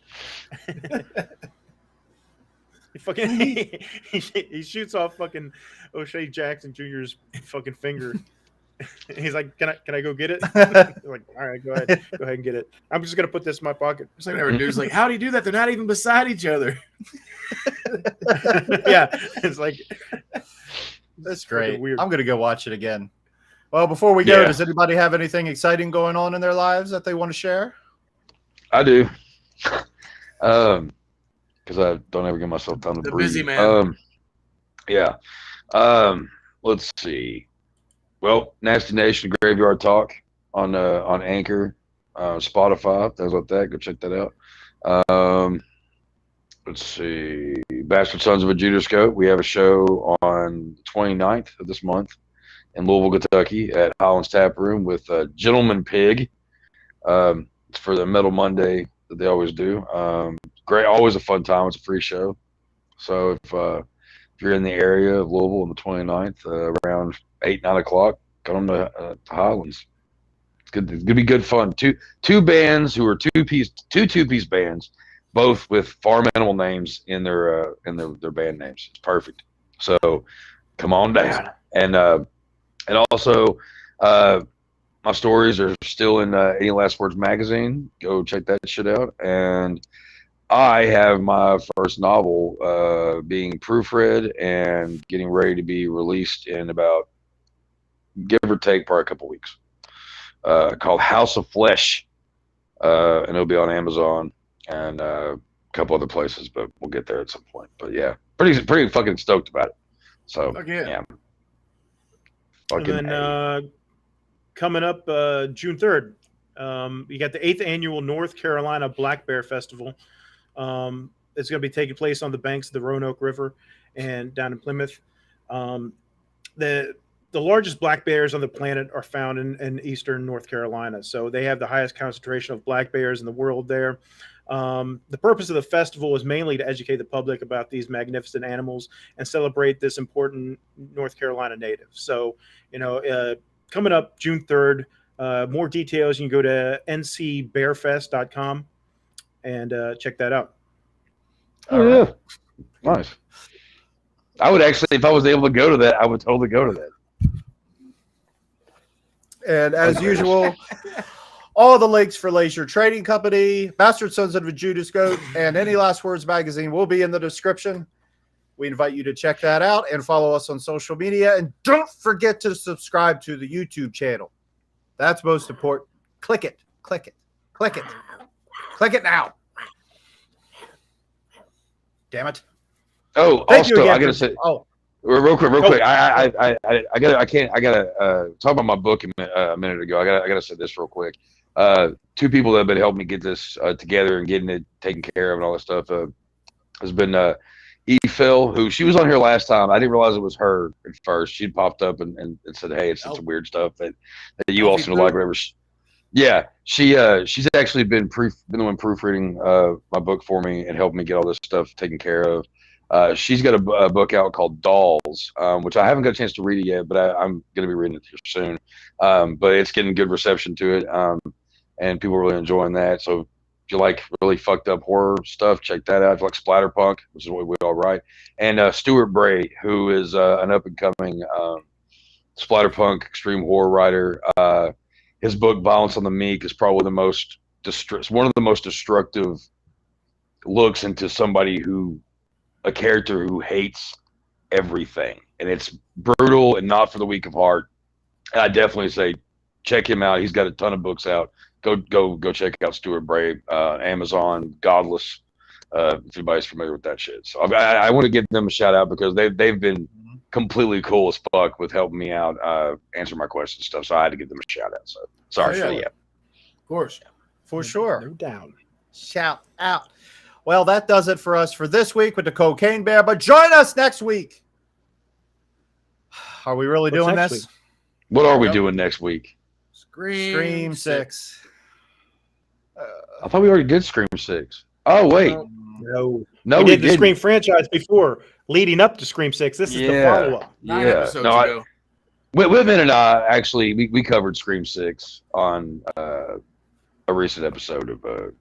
He shoots off fucking O'Shea Jackson Jr.'s fucking finger. He's like, can I go get it? Like, all right, go ahead and get it. I'm just gonna put this in my pocket. It's like every dude's like, how do you do that? They're not even beside each other. Yeah, it's like That's great. weird. I'm gonna go watch it again. Well, before we go, does anybody have anything exciting going on in their lives that they want to share? I do. Because I don't ever give myself time to breathe. Busy man. Yeah. Let's see. Well, Nasty Nation Graveyard Talk on Anchor, Spotify. Things like that. Go check that out. Let's see. Bastard Sons of a Judascope. We have a show on the 29th of this month in Louisville, Kentucky at Holland's Tap Room with Gentleman Pig. It's for the Metal Monday that they always do. Great, always a fun time. It's a free show. So if you're in the area of Louisville on the 29th, around 8, 9 o'clock, come to Highlands. It's gonna be good fun. Two bands who are two-piece bands, both with farm animal names in their band names. It's perfect. So come on down. And also my stories are still in AnyLastWords magazine. Go check that shit out. And I have my first novel being proofread and getting ready to be released in about, give or take, probably a couple weeks. Called House of Flesh, and it'll be on Amazon and a couple other places, but we'll get there at some point. But yeah, pretty fucking stoked about it. So yeah. And then coming up June 3rd, you got the 8th annual North Carolina Black Bear Festival. It's going to be taking place on the banks of the Roanoke River and down in Plymouth. The largest black bears on the planet are found in eastern North Carolina. So they have the highest concentration of black bears in the world there. The purpose of the festival is mainly to educate the public about these magnificent animals and celebrate this important North Carolina native. So, coming up June 3rd, more details, you can go to ncbearfest.com and check that out. Oh, yeah. Nice. I would actually, if I was able to go to that, I would totally go to that. And as usual, all the links for Leasure Trading Company, Bastard Sons of a Judas Goat, and Any Last Words magazine will be in the description. We invite you to check that out and follow us on social media. And don't forget to subscribe to the YouTube channel. That's most important. Click it. Click it. Click it. Click it now. Damn it. Oh, also, I gotta say. Oh. Real quick. I gotta talk about my book a minute ago. I gotta say this real quick. Two people that have been helping me get this together and getting it taken care of and all that stuff has been Phil, who she was on here last time. I didn't realize it was her at first. She'd popped up and said, "Hey, it's some weird stuff that you also like, whatever." Yeah, she's actually been the one proofreading my book for me and helping me get all this stuff taken care of. She's got a book out called Dolls, which I haven't got a chance to read it yet, but I'm going to be reading it here soon. But it's getting good reception to it, and people are really enjoying that. So if you like really fucked up horror stuff, check that out. If you like splatterpunk, which is what we all write. And Stuart Bray, who is an up-and-coming splatterpunk extreme horror writer. His book, Violence on the Meek, is probably one of the most destructive looks into somebody a character who hates everything, and it's brutal and not for the weak of heart. And I definitely say check him out. He's got a ton of books out. Go check out Stuart Bray, Amazon, Godless, if anybody's familiar with that shit. So I want to give them a shout out because they've been completely cool as fuck with helping me out, answer my questions and stuff. So I had to give them a shout out. So sorry. Of course. For sure. No doubt. Shout out. Well, that does it for us for this week with the Cocaine Bear. But join us next week. Are we really doing this? Week? What are we doing next week? Scream 6. I thought we already did Scream 6. Oh, wait. No, we did the didn't. Scream franchise before, leading up to Scream 6. This is the follow-up. 9 episodes ago. Whitman and I actually we covered Scream 6 on a recent episode of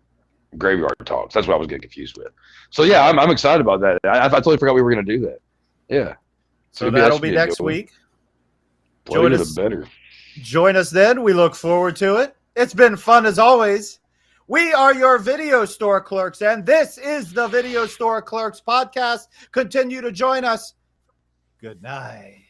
Graveyard Talks. That's what I was getting confused with. So yeah, I'm excited about that. I totally forgot we were going to do that. Yeah. So that'll be next week. Join us. Better. Join us then. We look forward to it. It's been fun as always. We are your Video Store Clerks, and this is the Video Store Clerks Podcast. Continue to join us. Good night.